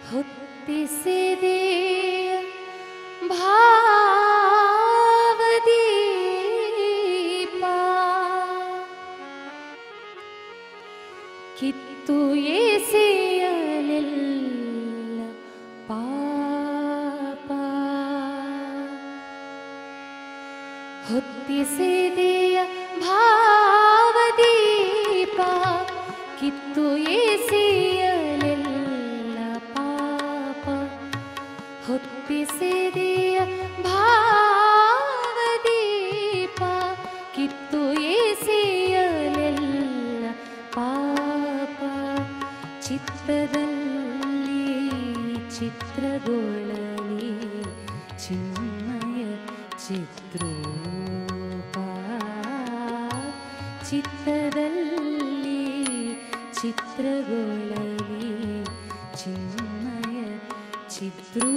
ಹೊತ್ತಿಸಿದೆ ಭಾವದೀಪ ಕಿತ್ತು ಎಸೆಯಲಿಲ್ಲ ಪಾಪ ಹೊತ್ತಿಸಿದೆಯ ಭಾವದೀಪ ಕಿತ್ತು ಎಸೆಯಲಿಲ್ಲ ಪಾಪ ಹೊತ್ತಿಸಿದೆಯ ಭಾವದೀಪ ಕಿತ್ತು ಎಸೆಯಲಿಲ್ಲ ಪಾಪ ಚಿತ್ತದಲ್ಲಿ ಚಿತ್ರಗೊಳ್ಳಲಿ ಚಿನ್ಮಯ ಚಿತ್ರೂಪ ಚಿತ್ತದಲ್ಲಿ ಚಿತ್ರಗೊಳ್ಳಲಿ ಚಿನ್ಮಯ ಚಿತ್ರೂಪ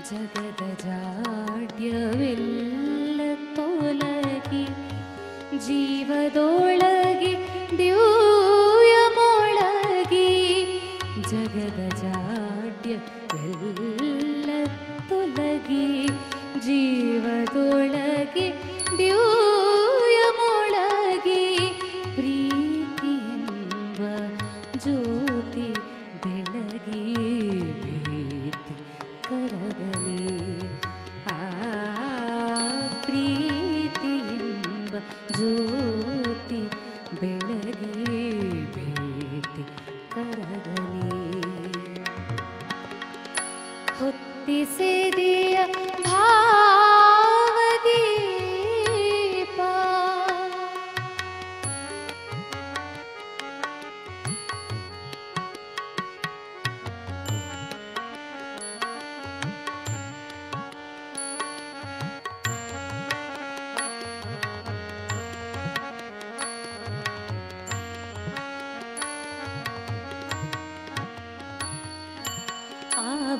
ಜಗದ ಜಾಡ್ಯವೆಲ್ಲ ತೊಲಗಿ ಜೀವದೊಳಗೆ ದಿವ್ಯ ಮೊಳಗಿ ಜಗದ ಜಾಡ್ಯವೆಲ್ಲ ತೊಲಗಿ ಜೀವದೊಳಗೆ ದಿವ್ಯ ಮೊಳಗಿ ಪ್ರೀತಿಯೆಂಬ ಜ್ಯೋತಿ ಬೆಳಗಿ ಭೀತಿ ಕರಗಲಿ ಆ ಪ್ರೀತಿಯೆಂಬ ಜ್ಯೋತಿ ಬೆಳಗಿ ಭೀತಿ ಕರಗಲಿ ಹೊತ್ತಿಸಿದೆಯ ಭಾವದೀಪ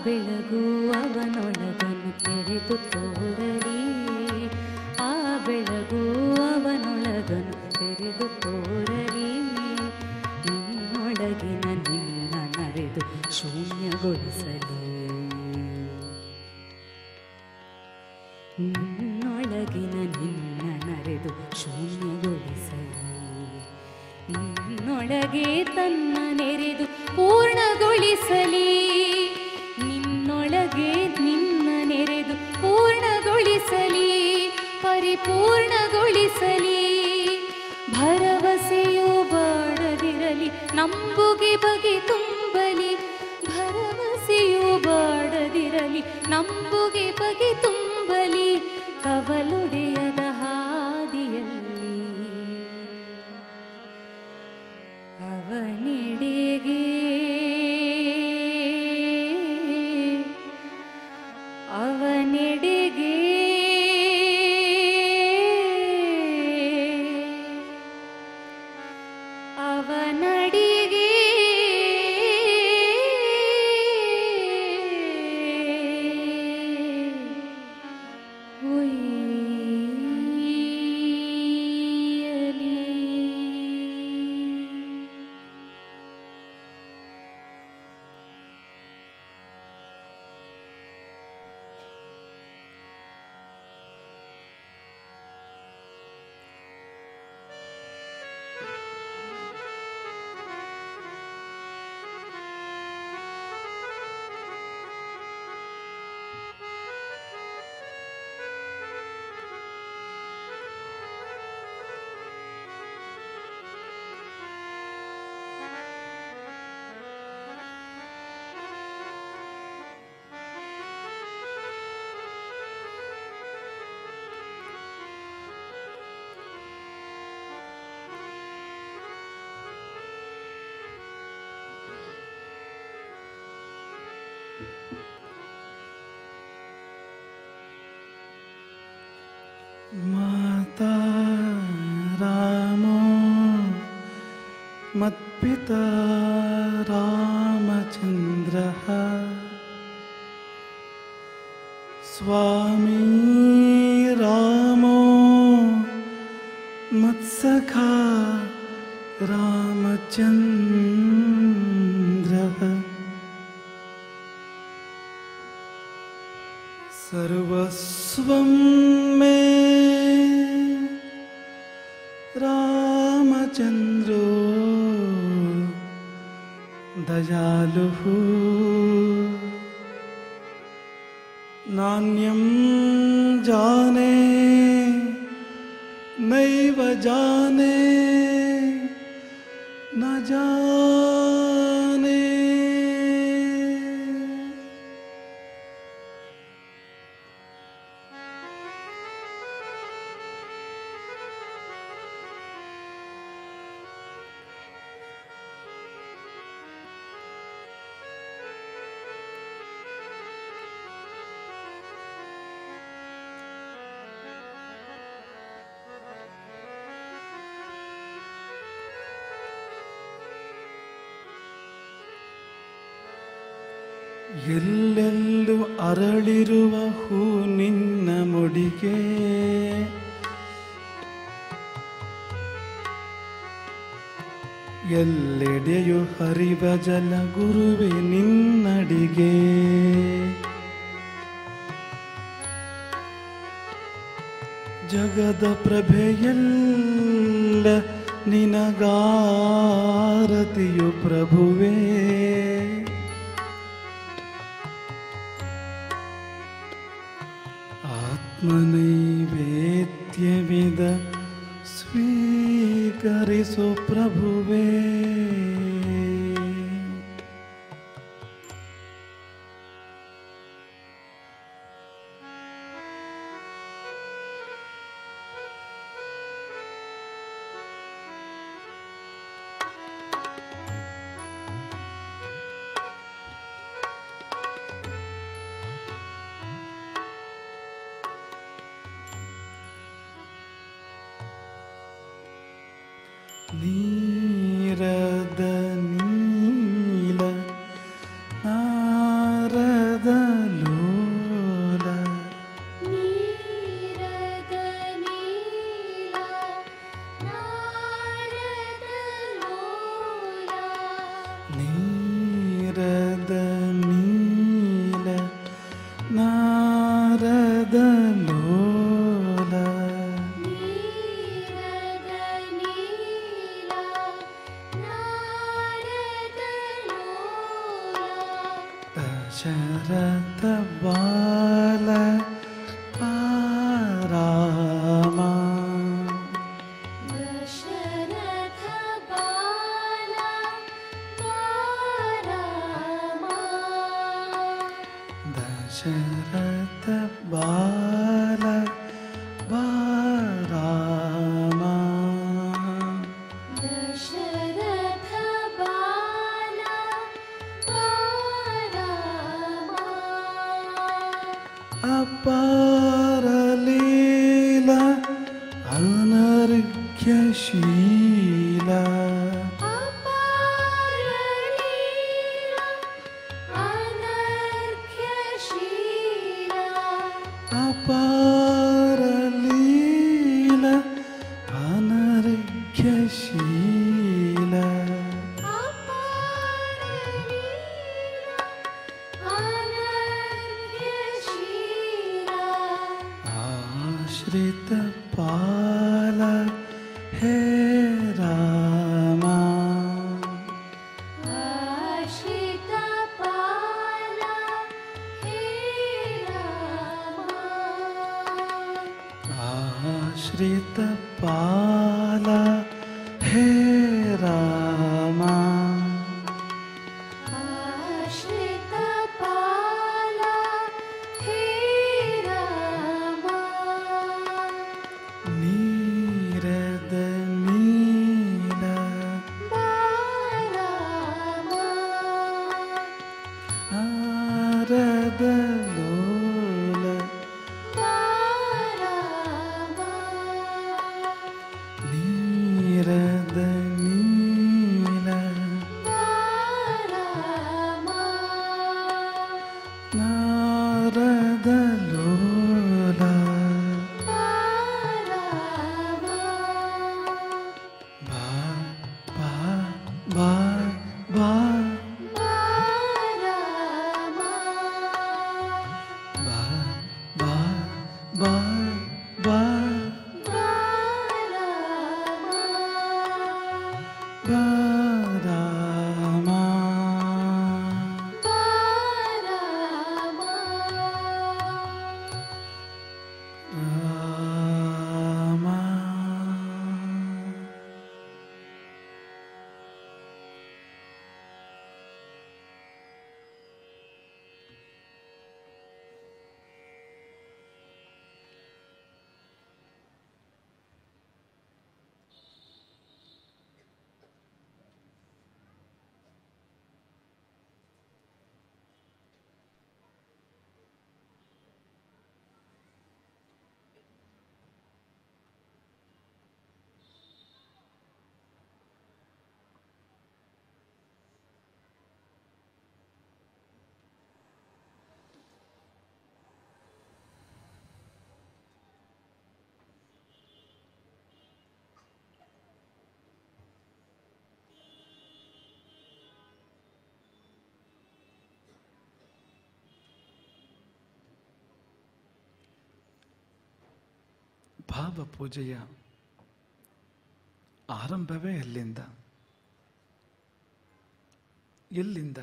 ಬೆಳಗು ಅವನೊಳಗನು ತೆರೆದು ತೋರಲಿ, ಆ ಬೆಳಗು ಅವನೊಳಗನು ತೆರೆದು ತೋರಲಿ. ನಿನ್ನೊಳಗಿನ ನಿನ್ನ ನರೆದು ಶೂನ್ಯಗೊಳಿಸಲಿ, ನಿನ್ನೊಳಗಿನ ನಿನ್ನ ನರೆದು ಶೂನ್ಯಗೊಳಿಸಲಿ. ನಿನ್ನೊಳಗೆ ತನ್ನ ನೆರೆದು ಪೂರ್ಣಗೊಳಿಸಲಿ, ನಿನ್ನೊಳಗೆ ನಿನ್ನ ನೆರೆದು ಪೂರ್ಣಗೊಳಿಸಲಿ, ಪರಿಪೂರ್ಣಗೊಳಿಸಲಿ. ಭರವಸೆಯು ಬಾಡದಿರಲಿ, ನಂಬುಗೆ ಬಗೆ ತುಂಬಲಿ. ಭರವಸೆಯು ಬಾಡದಿರಲಿ, ನಂಬುಗೆ ಬಗೆ ತುಂಬಲಿ. ಕವಲೊಡೆಯದ ಹಾದಿಯಲ್ಲಿ ಅವನೆಡೆಗೆ ಅವನೆಡೆಗೆ ಅವನಡಿಗೆ माता रामो मत्पिता रामचन्द्रः, स्वामी रामो मत्सखा रामचन्द्रः। सर्वस्वं मे रामचन्द्रो दयालुः, नान्यं जाने नैव जाने न जाने। ಎಲ್ಲೆಲ್ಲೂ ಅರಳಿರುವ ಹೂ ನಿನ್ನ ಮುಡಿಗೆ, ಎಲ್ಲೆಡೆಯು ಹರಿವ ಜಲ ಗುರುವೆ ನಿನ್ನಡಿಗೆ. ಜಗದ ಪ್ರಭೆಯೆಲ್ಲ ನಿನಗಾರತಿಯು ಪ್ರಭುವೇ. ಆತ್ಮನೈವೇದ್ಯವಿದ ಸ್ವೀಕರಿಸು ಪ್ರಭುವೇ. ನೀರದ ನೀಲ ನಾರದ ನೀರದ ನೀಲ ನಾರದ ಲೋಲ ನೀರದ ನೀಲ ನಾರದ ಲೋಲ ದಶರಥ ಬಾಲ ರಾಮ ದಶರಥ ಬಾಲ ರಾಮ ದಶರಥ ಬಾಲ ರಾಮ ದಶರಥ ಬಾಲ ರಾಮ ಅಪಾರ ಲೀಲ ಅನರ್ಘ್ಯಶೀಲ ಅಪಾರ ಲೀಲ ಅನರ್ಘ್ಯಶೀಲ ಅಪಾರ ಲೀಲ ಅನರ್ಘ್ಯಶೀಲ ಅಪಾರ ಲೀಲ ಅನರ್ಘ್ಯಶೀಲ ಆಶ್ರಿತ ಪಾಲ ಹೇ ರಾಮ ಆಶ್ರಿತ ಪಾಲ ಹೇ ರಾಮ ಆಶ್ರಿತ ಪಾಲ ಹೇ ರಾಮ ಆಶ್ರಿತ ಪಾಲ ಹೇ ರಾಮ ನೀರದ ನೀಲ ಬಾರಾಮ ನಾರದ ಲೋಲ ಬಾರಾಮ ನೀರದ ನೀಲ ಬಾರಾಮ ನಾರದ ಲೋಲ ಬಾರಾಮ ಬಾ ಬಾ ಬಾ ಬಾ ಬಾರಾಮ ಬಾ ಬಾ ಬಾ ಬಾ ರಾಮ ರಾಮ ಭಾವ ಪೂಜೆಯ ಆರಂಭವೇ ಎಲ್ಲಿಂದ? ಎಲ್ಲಿಂದ?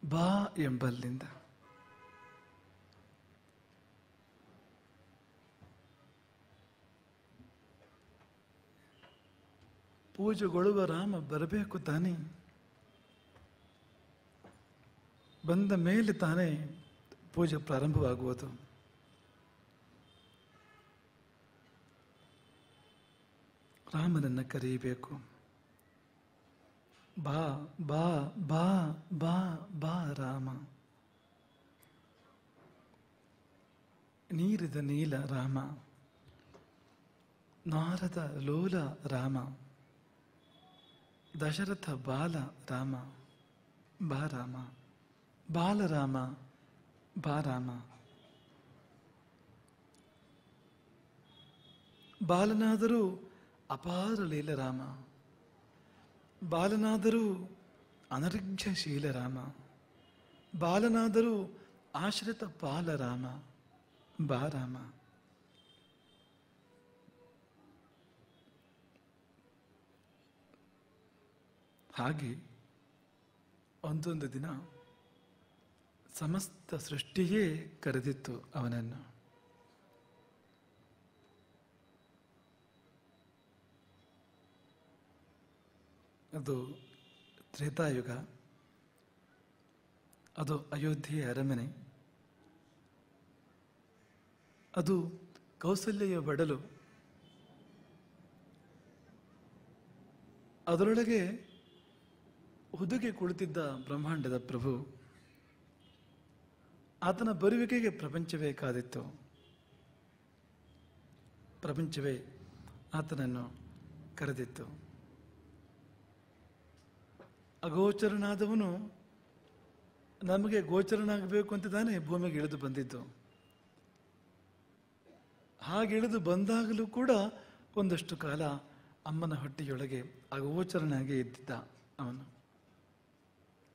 ಬಾ ಎಂಬಲ್ಲಿಂದ. ಪೂಜೆಗೊಳ್ಳುವ ರಾಮ ಬರಬೇಕು ತಾನೇ, ಬಂದ ಮೇಲೆ ತಾನೇ ಪೂಜೆ ಪ್ರಾರಂಭವಾಗುವುದು. ರಾಮನನ್ನು ಕರೆಯಬೇಕು. ಬಾ ಬಾ ಬಾ ಬಾ ಬಾ ರಾಮ. ನೀರಿದ ನೀಲ ರಾಮ, ನಾರದ ಲೋಲ ರಾಮ, ದಶರಥ ಬಾಲ ರಾಮ, ಬಾ ರಾಮ, ಬಾಲರಾಮ, ಬಾ ರಾಮ. ಬಾಲನಾದರೂ ಅಪಾರ ಲೀಲ ರಾಮ, ಬಾಲನಾದರೂ ಅನರ್ಘ್ಯಶೀಲ ರಾಮ, ಬಾಲನಾದರೂ ಆಶ್ರಿತ ಪಾಲ ರಾಮ, ಬಾ ರಾಮ. ಹಾಗೆ ಒಂದೊಂದು ದಿನ ಸಮಸ್ತ ಸೃಷ್ಟಿಯೇ ಕರೆದಿತ್ತು ಅವನನ್ನು. ಅದು ತ್ರೇತಾಯುಗ, ಅದು ಅಯೋಧ್ಯೆಯ ಅರಮನೆ, ಅದು ಕೌಸಲ್ಯೆಯ ಒಡಲು. ಅದರೊಳಗೆ ಹುದುಗೆ ಕುಳಿತಿದ್ದ ಬ್ರಹ್ಮಾಂಡದ ಪ್ರಭು. ಆತನ ಬರುವಿಕೆಗೆ ಪ್ರಪಂಚವೇ ಕಾದಿತ್ತು. ಪ್ರಪಂಚವೇ ಆತನನ್ನು ಕರೆದಿತ್ತು. ಅಗೋಚರನಾದವನು ನಮಗೆ ಗೋಚರನಾಗಬೇಕು ಅಂತ ತಾನೇ ಭೂಮಿಗೆ ಇಳಿದು ಬಂದಿದ್ದು. ಹಾಗೆ ಇಳಿದು ಬಂದಾಗಲೂ ಕೂಡ ಒಂದಷ್ಟು ಕಾಲ ಅಮ್ಮನ ಹೊಟ್ಟೆಯೊಳಗೆ ಅಗೋಚರನಾಗಿ ಇದ್ದಿದ್ದ ಅವನು.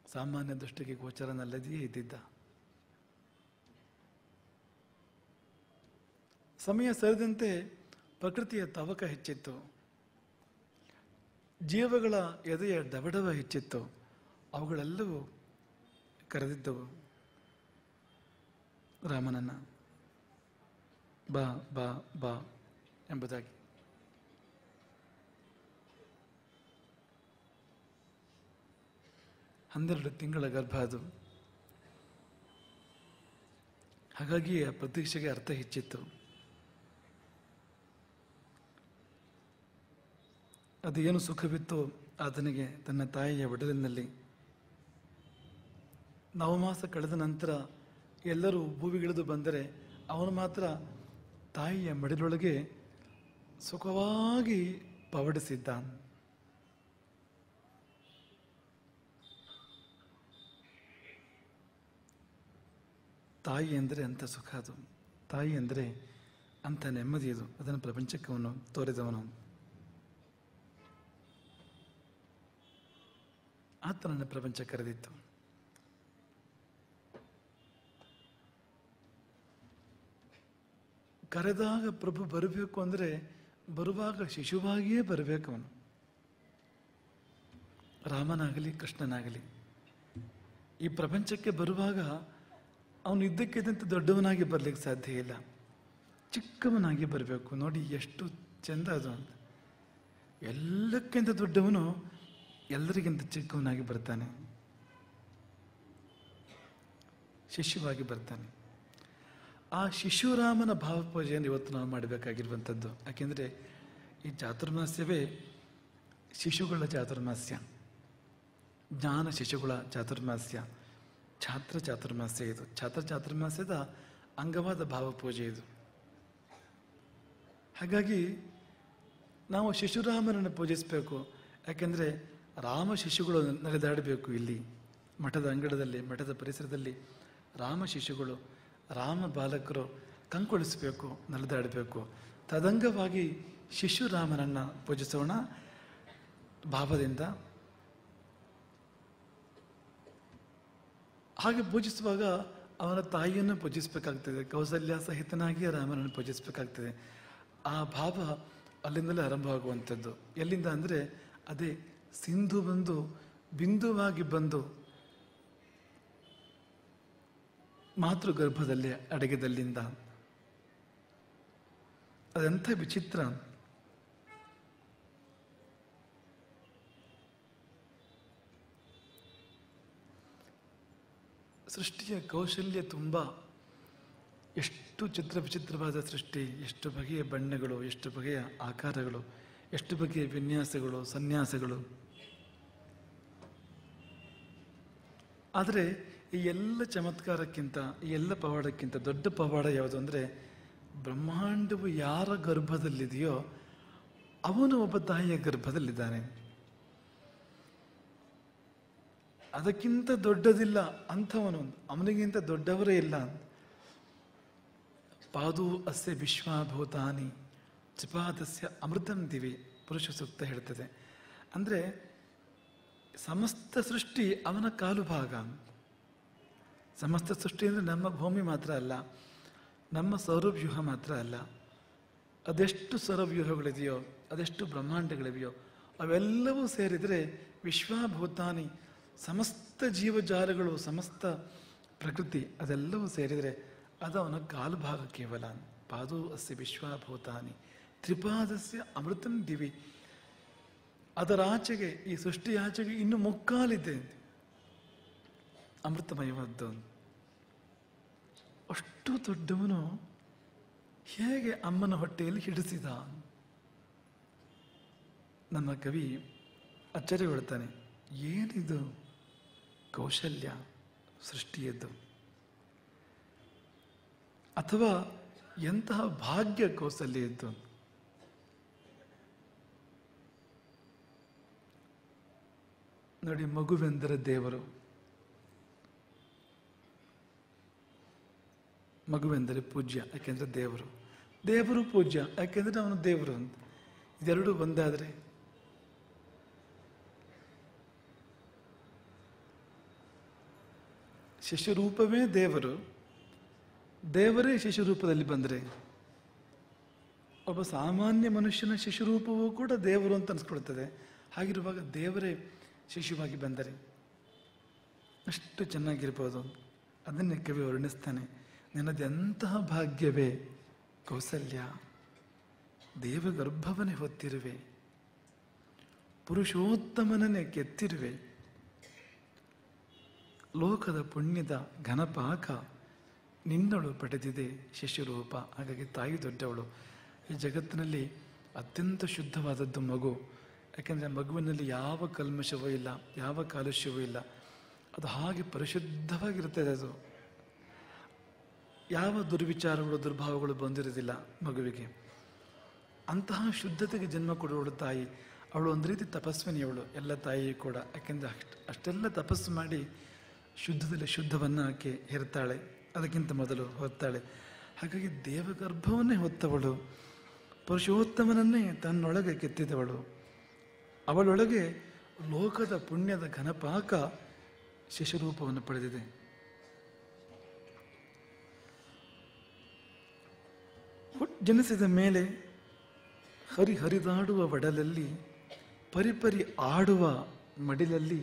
ಸಾಮಾನ್ಯ ದೃಷ್ಟಿಗೆ ಗೋಚರನಲ್ಲದೆಯೇ ಇದ್ದಿದ್ದ. ಸಮಯ ಸರಿದಂತೆ ಪ್ರಕೃತಿಯ ತವಕ ಹೆಚ್ಚಿತ್ತು, ಜೀವಗಳ ಎದೆಯ ಡಬಡವ ಹೆಚ್ಚಿತ್ತು. ಅವುಗಳೆಲ್ಲವೂ ಕರೆದಿದ್ದವು ರಾಮನನ್ನ, ಬಾ ಬಾ ಬಾ ಎಂಬುದಾಗಿ. 12 ತಿಂಗಳ ಗರ್ಭ ಅದು. ಹಾಗಾಗಿ ಆ ಪ್ರತೀಕ್ಷೆಗೆ ಅರ್ಥ ಹೆಚ್ಚಿತ್ತು. ಅದು ಏನು ಸುಖವಿತ್ತು ಆತನಿಗೆ ತನ್ನ ತಾಯಿಯ ಒಡಲಿನಲ್ಲಿ. ನವಮಾಸ ಕಳೆದ ನಂತರ ಎಲ್ಲರೂ ಭೂವಿಗಿಳಿದು ಬಂದರೆ ಅವನು ಮಾತ್ರ ತಾಯಿಯ ಮಡಿಲೊಳಗೆ ಸುಖವಾಗಿ ಪವಡಿಸಿದ್ದ. ತಾಯಿ ಎಂದರೆ ಅಂಥ ಸುಖ ಅದು. ತಾಯಿ ಅಂದರೆ ಅಂಥ ನೆಮ್ಮದಿ ಅದು. ಅದನ್ನು ಪ್ರಪಂಚಕ್ಕೆ ಅವನು ತೋರಿದವನು. ಆತನನ್ನು ಪ್ರಪಂಚ ಕರೆದಿತ್ತು. ಕರೆದಾಗ ಪ್ರಭು ಬರಬೇಕು ಅಂದರೆ ಬರುವಾಗ ಶಿಶುವಾಗಿಯೇ ಬರಬೇಕು ಅವನು. ರಾಮನಾಗಲಿ ಕೃಷ್ಣನಾಗಲಿ ಈ ಪ್ರಪಂಚಕ್ಕೆ ಬರುವಾಗ ಅವನು ಇದ್ದಕ್ಕಿದ್ದಂತೆ ದೊಡ್ಡವನಾಗಿ ಬರಲಿಕ್ಕೆ ಸಾಧ್ಯ ಇಲ್ಲ. ಚಿಕ್ಕವನಾಗಿ ಬರಬೇಕು. ನೋಡಿ ಎಷ್ಟು ಚೆಂದ ಅದು ಅಂತ. ಎಲ್ಲಕ್ಕಿಂತ ದೊಡ್ಡವನು ಎಲ್ಲರಿಗಿಂತ ಚಿಕ್ಕವನಾಗಿ ಬರ್ತಾನೆ, ಶಿಶುವಾಗಿ ಬರ್ತಾನೆ. ಆ ಶಿಶುರಾಮನ ಭಾವಪೂಜೆಯನ್ನು ಇವತ್ತು ನಾವು ಮಾಡಬೇಕಾಗಿರುವಂಥದ್ದು. ಯಾಕೆಂದರೆ ಈ ಚಾತುರ್ಮಾಸ್ಯವೇ ಶಿಶುಗಳ ಚಾತುರ್ಮಾಸ್ಯ, ಜ್ಞಾನ ಶಿಶುಗಳ ಚಾತುರ್ಮಾಸ್ಯ, ಛಾತ್ರ ಚಾತುರ್ಮಾಸ್ಯ. ಇದು ಛಾತ್ರ ಚಾತುರ್ಮಾಸ್ಯದ ಅಂಗವಾದ ಭಾವಪೂಜೆ ಇದು. ಹಾಗಾಗಿ ನಾವು ಶಿಶುರಾಮನನ್ನು ಪೂಜಿಸಬೇಕು. ಯಾಕೆಂದರೆ ರಾಮ ಶಿಶುಗಳು ನಡೆದಾಡಬೇಕು. ಇಲ್ಲಿ ಮಠದ ಅಂಗಡದಲ್ಲಿ, ಮಠದ ಪರಿಸರದಲ್ಲಿ ರಾಮ ಶಿಶುಗಳು, ರಾಮ ಬಾಲಕರು ಕಂಗೊಳಿಸಬೇಕು, ನಡೆದಾಡಬೇಕು. ತದಂಗವಾಗಿ ಶಿಶುರಾಮನನ್ನು ಪೂಜಿಸೋಣ ಭಾವದಿಂದ. ಹಾಗೆ ಪೂಜಿಸುವಾಗ ಅವನ ತಾಯಿಯನ್ನು ಪೂಜಿಸಬೇಕಾಗ್ತದೆ. ಕೌಸಲ್ಯ ಸಹಿತನಾಗಿ ರಾಮನನ್ನು ಪೂಜಿಸಬೇಕಾಗ್ತದೆ. ಆ ಭಾವ ಅಲ್ಲಿಂದಲೇ ಆರಂಭವಾಗುವಂಥದ್ದು. ಎಲ್ಲಿಂದ ಅಂದರೆ ಅದೇ ಸಿಂಧು ಬಂದು ಬಿಂದುವಾಗಿ ಬಂದು ಮಾತೃಗರ್ಭದಲ್ಲಿ ಅಡಗಿದಲ್ಲಿಂದ. ಅದೆಂಥ ವಿಚಿತ್ರ. ಸೃಷ್ಟಿಯ ಕೌಶಲ್ಯ ತುಂಬ. ಎಷ್ಟು ವಿಚಿತ್ರವಾದ ಸೃಷ್ಟಿ, ಎಷ್ಟು ಬಗೆಯ ಬಣ್ಣಗಳು, ಎಷ್ಟು ಬಗೆಯ ಆಕಾರಗಳು, ಎಷ್ಟು ಬಗೆಯ ವಿನ್ಯಾಸಗಳು, ಸನ್ಯಾಸಗಳು. ಆದರೆ ಈ ಎಲ್ಲ ಚಮತ್ಕಾರಕ್ಕಿಂತ, ಈ ಎಲ್ಲ ಪವಾಡಕ್ಕಿಂತ ದೊಡ್ಡ ಪವಾಡ ಯಾವುದು ಅಂದರೆ, ಬ್ರಹ್ಮಾಂಡವು ಯಾರ ಗರ್ಭದಲ್ಲಿದೆಯೋ ಅವನು ಒಬ್ಬ ತಾಯಿಯ ಗರ್ಭದಲ್ಲಿದ್ದಾನೆ. ಅದಕ್ಕಿಂತ ದೊಡ್ಡದಿಲ್ಲ ಅಂಥವನು, ಅವನಿಗಿಂತ ದೊಡ್ಡವರೇ ಇಲ್ಲ. ಪಾದೂ ಅಸ್ಯ ವಿಶ್ವಭೂತಾನಿ ತ್ರಿಪಾದಸ್ಯ ಅಮೃತಂ ದಿವಿ ಪುರುಷ ಸೂಕ್ತ ಹೇಳ್ತದೆ. ಅಂದರೆ ಸಮಸ್ತ ಸೃಷ್ಟಿ ಅವನ ಕಾಲು ಭಾಗ. ಸಮಸ್ತ ಸೃಷ್ಟಿ ಅಂದರೆ ನಮ್ಮ ಭೂಮಿ ಮಾತ್ರ ಅಲ್ಲ, ನಮ್ಮ ಸೌರವ್ಯೂಹ ಮಾತ್ರ ಅಲ್ಲ. ಅದೆಷ್ಟು ಸೌರವ್ಯೂಹಗಳಿದೆಯೋ, ಅದೆಷ್ಟು ಬ್ರಹ್ಮಾಂಡಗಳಿವೆಯೋ ಅವೆಲ್ಲವೂ ಸೇರಿದರೆ ವಿಶ್ವಭೂತಾನಿ, ಸಮಸ್ತ ಜೀವಜಾಲಗಳು, ಸಮಸ್ತ ಪ್ರಕೃತಿ ಅದೆಲ್ಲವೂ ಸೇರಿದರೆ ಅದು ಅವನ ಕಾಲು ಭಾಗ ಕೇವಲ. ಪಾದೋ ಅಸ್ಯ ವಿಶ್ವಭೂತಾನಿ ತ್ರಿಪಾದಸ್ಯ ಅಮೃತಂ ದಿವಿ. ಅದರಾಚೆಗೆ, ಈ ಸೃಷ್ಟಿಯಾಚೆಗೆ ಇನ್ನು ಮುಕ್ಕಾಲಿದೆ ಅಮೃತಮಯವಾದ್ದು. ಅಷ್ಟು ದೊಡ್ಡವನು ಹೇಗೆ ಅಮ್ಮನ ಹೊಟ್ಟೆಯಲ್ಲಿ ಹಿಡಿಸಿದ? ನಮ್ಮ ಕವಿ ಅಚ್ಚರಿಗೊಳ್ತಾನೆ, ಏನಿದು ಕೌಶಲ್ಯ ಸೃಷ್ಟಿಯದ್ದು, ಅಥವಾ ಎಂತಹ ಭಾಗ್ಯ ಕೌಶಲ್ಯ ಇದ್ದು. ನೋಡಿ, ಮಗುವೆಂದರೆ ದೇವರು, ಮಗುವೆಂದರೆ ಪೂಜ್ಯ, ಯಾಕೆಂದ್ರೆ ದೇವರು. ದೇವರು ಪೂಜ್ಯ, ಯಾಕೆಂದ್ರೆ ಅವನು ದೇವರು ಅಂತ. ಇದೆರಡೂ ಒಂದಾದರೆ ಶಿಶುರೂಪವೇ ದೇವರು, ದೇವರೇ ಶಿಶುರೂಪದಲ್ಲಿ ಬಂದರೆ ಒಬ್ಬ ಸಾಮಾನ್ಯ ಮನುಷ್ಯನ ಶಿಶುರೂಪವೂ ಕೂಡ ದೇವರು ಅಂತ ಅನ್ಸ್ಕೊಳ್ತದೆ. ಹಾಗಿರುವಾಗ ದೇವರೇ ಶಿಶುವಾಗಿ ಬಂದರೆ ಅಷ್ಟು ಚೆನ್ನಾಗಿರ್ಬೋದು. ಅದನ್ನೇ ಕವಿ ವರ್ಣಿಸ್ತಾನೆ, ನಿನ್ನದೆಂತಹ ಭಾಗ್ಯವೇ ಕೌಸಲ್ಯ, ದೇವಗರ್ಭವನ್ನೇ ಹೊತ್ತಿರುವೆ, ಪುರುಷೋತ್ತಮನನ್ನೇ ಕೆತ್ತಿರುವೆ, ಲೋಕದ ಪುಣ್ಯದ ಘನಪಾಕ ನಿನ್ನಳು ಪಡೆದಿದೆ ಶಿಶುರೂಪ. ಹಾಗಾಗಿ ತಾಯಿ ದೊಡ್ಡವಳು. ಈ ಜಗತ್ತಿನಲ್ಲಿ ಅತ್ಯಂತ ಶುದ್ಧವಾದದ್ದು ಮಗು. ಯಾಕೆಂದರೆ ಮಗುವಿನಲ್ಲಿ ಯಾವ ಕಲ್ಮಶವೂ ಇಲ್ಲ, ಯಾವ ಕಾಲುಷ್ಯವೂ ಇಲ್ಲ. ಅದು ಹಾಗೆ ಪರಿಶುದ್ಧವಾಗಿರುತ್ತದೆ. ಅದು ಯಾವ ದುರ್ವಿಚಾರಗಳು, ದುರ್ಭಾವಗಳು ಬಂದಿರೋದಿಲ್ಲ ಮಗುವಿಗೆ. ಅಂತಹ ಶುದ್ಧತೆಗೆ ಜನ್ಮ ಕೊಡುವಳು ತಾಯಿ. ಅವಳು ಒಂದು ರೀತಿ ತಪಸ್ವಿನಿಯವಳು, ಎಲ್ಲ ತಾಯಿಯೂ ಕೂಡ. ಯಾಕೆಂದರೆ ಅಷ್ಟೆಲ್ಲ ತಪಸ್ಸು ಮಾಡಿ ಶುದ್ಧದಲ್ಲಿ ಶುದ್ಧವನ್ನು ಆಕೆ ಹೆರ್ತಾಳೆ, ಅದಕ್ಕಿಂತ ಮೊದಲು ಹೊತ್ತಾಳೆ. ಹಾಗಾಗಿ ದೇವಗರ್ಭವನ್ನೇ ಹೊತ್ತವಳು, ಪುರುಷೋತ್ತಮನನ್ನೇ ತನ್ನೊಳಗೆ ಕೆತ್ತಿದವಳು. ಅವಳೊಳಗೆ ಲೋಕದ ಪುಣ್ಯದ ಘನಪಾಕ ಶಿಶುರೂಪವನ್ನು ಪಡೆದಿದೆ. ಜನಿಸಿದ ಮೇಲೆ ಹರಿದಾಡುವ ಒಡಲಲ್ಲಿ, ಪರಿಪರಿ ಆಡುವ ಮಡಿಲಲ್ಲಿ,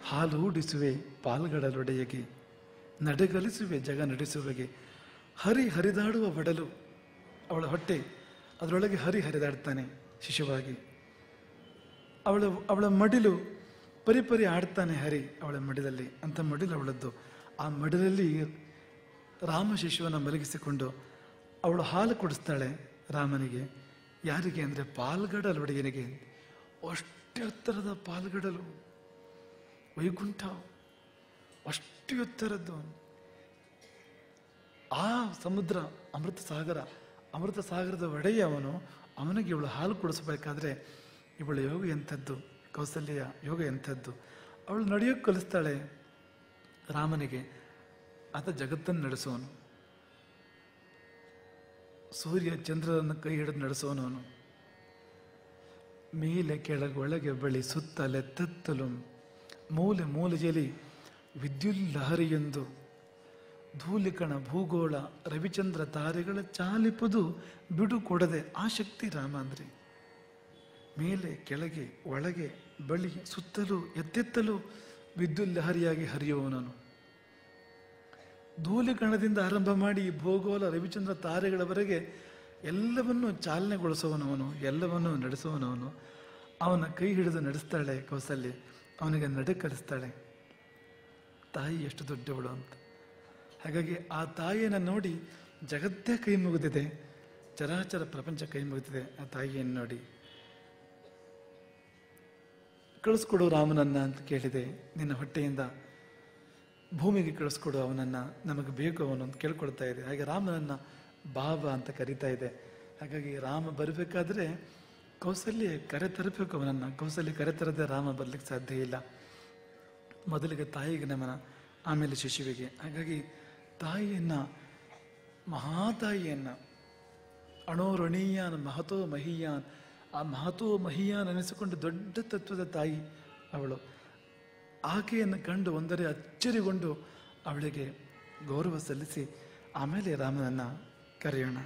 ಹಾಲೂಡಿಸುವೆ ಪಾಲ್ಗಡಲೊಡೆಯಗೆ, ನಡೆಗಲಿಸುವೆ ಜಗ ನಡೆಸುವೆಗೆ. ಹರಿದಾಡುವ ಒಡಲು ಅವಳ ಹೊಟ್ಟೆ, ಅದರೊಳಗೆ ಹರಿದಾಡ್ತಾನೆ ಶಿಶುವಾಗಿ. ಅವಳ ಮಡಿಲು ಪರಿಪರಿ ಆಡ್ತಾನೆ ಹರಿ ಅವಳ ಮಡಿಲಲ್ಲಿ. ಅಂತ ಮಡಿಲು ಅವಳದ್ದು. ಆ ಮಡಿಲಲ್ಲಿ ರಾಮ ಶಿಶುವನ್ನು ಮಲಗಿಸಿಕೊಂಡು ಅವಳು ಹಾಲು ಕೊಡಿಸ್ತಾಳೆ ರಾಮನಿಗೆ. ಯಾರಿಗೆ ಅಂದರೆ ಪಾಲ್ಗಡಲೊಡೆಯನಿಗೆ. ಅಷ್ಟು ಎತ್ತರದ ಪಾಲ್ಗಡಲು, ವೈಕುಂಠ ಅಷ್ಟು ಎತ್ತರದ್ದು. ಆ ಸಮುದ್ರ ಅಮೃತ ಸಾಗರದ ಒಡೆಯ ಅವನು. ಅವನಿಗೆ ಇವಳು ಹಾಲು ಕೊಡಿಸಬೇಕಾದ್ರೆ ಇವಳ ಯೋಗ ಎಂಥದ್ದು, ಕೌಸಲ್ಯ ಯೋಗ ಎಂಥದ್ದು. ಅವಳು ನಡೆಯೋಕ್ಕೆ ಕಲಿಸ್ತಾಳೆ ರಾಮನಿಗೆ. ಆತ ಜಗತ್ತನ್ನು ನಡೆಸೋನು, ಸೂರ್ಯ ಚಂದ್ರರನ್ನು ಕೈ ಹಿಡಿದು ನಡೆಸೋನು ಅವನು. ಮೇಲೆ ಕೆಳಗೊಳಗೆ ಬಳಿ ಸುತ್ತಲೆತ್ತಲು ಮೂಲೆ ಮೂಲೆಯಲ್ಲಿ ವಿದ್ಯುಲ್ಲಹರಿಯೊಂದು, ಧೂಲಿಕಣ ಭೂಗೋಳ ರವಿಚಂದ್ರ ತಾರೆಗಳ ಚಾಲಿಪದು ಬಿಡು ಕೊಡದೆ. ಆ ಶಕ್ತಿ ರಾಮ ಅಂದರೆ. ಮೇಲೆ ಕೆಳಗೆ ಒಳಗೆ ಬಳಿ ಸುತ್ತಲೂ ಎತ್ತೆತ್ತಲು ವಿದ್ಯುಲ್ಲಹರಿಯಾಗಿ ಹರಿಯುವವನನು. ಧೂಲಿಕಣದಿಂದ ಆರಂಭ ಮಾಡಿ ಭೂಗೋಳ ರವಿಚಂದ್ರ ತಾರೆಗಳವರೆಗೆ ಎಲ್ಲವನ್ನೂ ಚಾಲನೆಗೊಳಿಸುವವನವನು, ಎಲ್ಲವನ್ನೂ ನಡೆಸುವವನವನು. ಅವನ ಕೈ ಹಿಡಿದು ನಡೆಸ್ತಾಳೆ ಕೌಸಲ್ಯ, ಅವನಿಗೆ ನಡೆ ಕಲಿಸ್ತಾಳೆ. ತಾಯಿ ಎಷ್ಟು ದೊಡ್ಡವಳು ಅಂತ. ಹಾಗಾಗಿ ಆ ತಾಯಿಯನ್ನು ನೋಡಿ ಜಗತ್ತೇ ಕೈ ಮುಗಿದಿದೆ, ಚರಾಚರ ಪ್ರಪಂಚ ಕೈ ಮುಗಿದಿದೆ ಆ ತಾಯಿಯನ್ನು ನೋಡಿ. ಕಳಿಸ್ಕೊಡು ರಾಮನನ್ನ ಅಂತ ಕೇಳಿದೆ. ನಿನ್ನ ಹೊಟ್ಟೆಯಿಂದ ಭೂಮಿಗೆ ಕಳಿಸ್ಕೊಡು ಅವನನ್ನ, ನಮಗೆ ಬೇಕು ಅವನು ಅಂತ ಕೇಳ್ಕೊಳ್ತಾ ಇದೆ. ಹಾಗೆ ರಾಮನನ್ನ ಬಾಬಾ ಅಂತ ಕರೀತಾ ಇದೆ. ಹಾಗಾಗಿ ರಾಮ ಬರಬೇಕಾದ್ರೆ ಕೌಸಲ್ಯ ಕರೆ ತರಬೇಕು ಅವನನ್ನ. ಕೌಸಲ್ಯ ಕರೆ ತರದೆ ರಾಮ ಬರ್ಲಿಕ್ಕೆ ಸಾಧ್ಯ ಇಲ್ಲ. ಮೊದಲಿಗೆ ತಾಯಿಗೆ ನಮನ, ಆಮೇಲೆ ಶಿಶುವಿಗೆ. ಹಾಗಾಗಿ ತಾಯಿಯನ್ನ, ಮಹಾತಾಯಿಯನ್ನ, ಅಣೋರಣೀಯಾನ್ ಮಹತೋ ಮಹೀಯಾನ್, ಆ ಮಹತೋ ಮಹೀಯಾನ್ ಅನಿಸಿಕೊಂಡು ದೊಡ್ಡ ತತ್ವದ ತಾಯಿ ಅವಳು. ಆಕೆಯನ್ನು ಕಂಡು ಒಂದರೆ ಅಚ್ಚರಿಗೊಂಡು ಅವಳಿಗೆ ಗೌರವ ಸಲ್ಲಿಸಿ ಆಮೇಲೆ ರಾಮನನ್ನ ಕರೆಯೋಣ.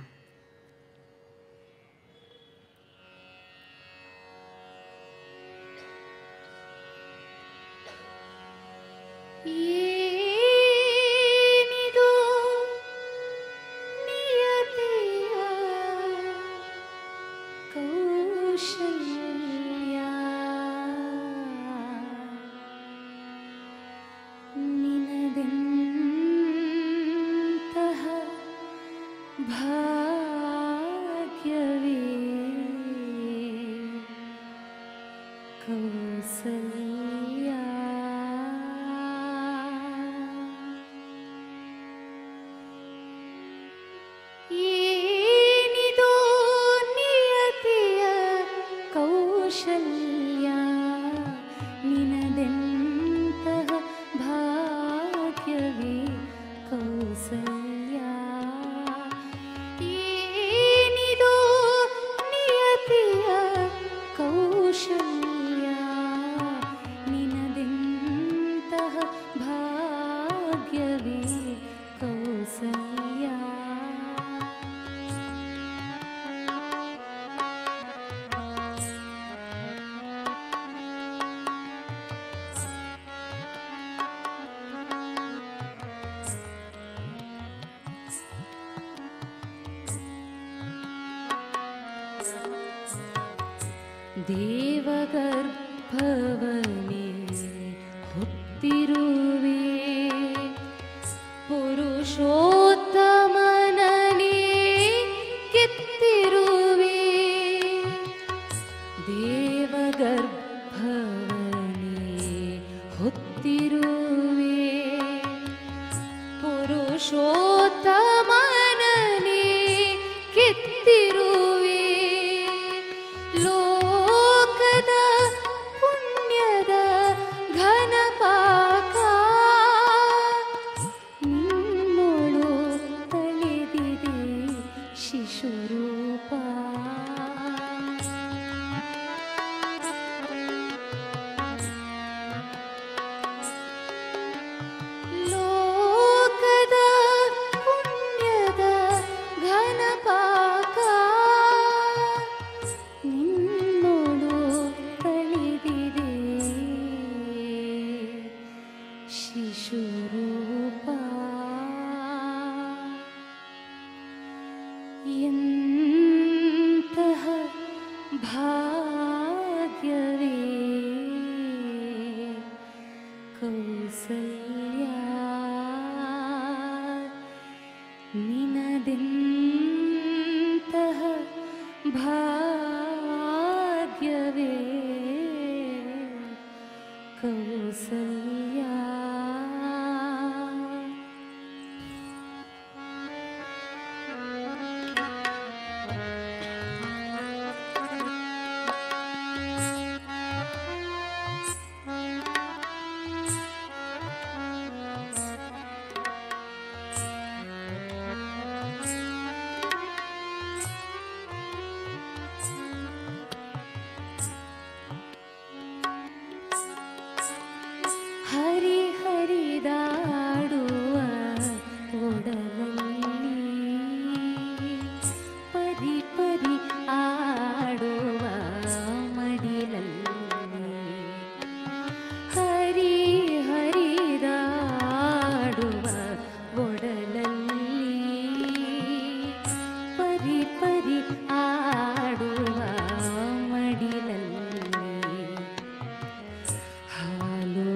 ಏನಿದು ನಿಯತಿಯ ಕೌಶಲ್ಯ, ನಿನದೆಂತಹ ಭಾಗ್ಯವೇ ಕೌಸಲ್ಯ. ಏನಿದು ನಿಯತಿಯ ಕೌಶಲ್ಯ, ನಿನದೆಂತಹ ಭಾಗ್ಯವೇ ಕೌಸಲ್ಯ. ಏನಿದು ನಿಯತಿಯ ಕೌಶಲ್ಯ, ನಿನದೆಂತಹ ಭಾಗ್ಯವೇ ಕೌಸಲ್ಯ. ದೇವಗರ್ಭವನೇ ಹೊತ್ತಿರುವೆ, ಪುರುಷೋತ್ತಮನನೇ ಕೆತ್ತಿರುವೆ. ದೇವಗರ್ಭವನೇ ಹೊತ್ತಿರುವೆ, ಪುರುಷೋತ್ತಮನನೇ ಕೆತ್ತಿರುವೆ. ಲೋಕದ ಪುಣ್ಯದ ಘನಪಾಕ ನಿನ್ನೋಳು ತಳೆದಿದೆ ಶಿಶುರೂಪ. ಲೋಕದ ಪುಣ್ಯದ ಘನಪಾಕ ನಿನ್ನೋಳು ತಳೆದಿದೆ ಶಿಶುರೂಪ. ಎಂತಹ ಭಾಗ್ಯವೇ ಕೌಸಲ್ಯ, ನಿನದೆಂತಹ ಭಾಗ್ಯವೇ ಕೌಸಲ್ಯ. ಹರಿ ಹರಿದಾಡುವ ಒಡಲಲ್ಲಿ ಪರಿ ಪರಿ ಆಡುವ ಮಡಿಲಲ್ಲಿ. ಹರಿ ಹರಿದಾಡುವ ಒಡಲಲ್ಲಿ ಪರಿ ಪರಿ ಆಡುವ ಮಡಿಲಲ್ಲಿ. ಹಾಲೂಡಿಸುವೆ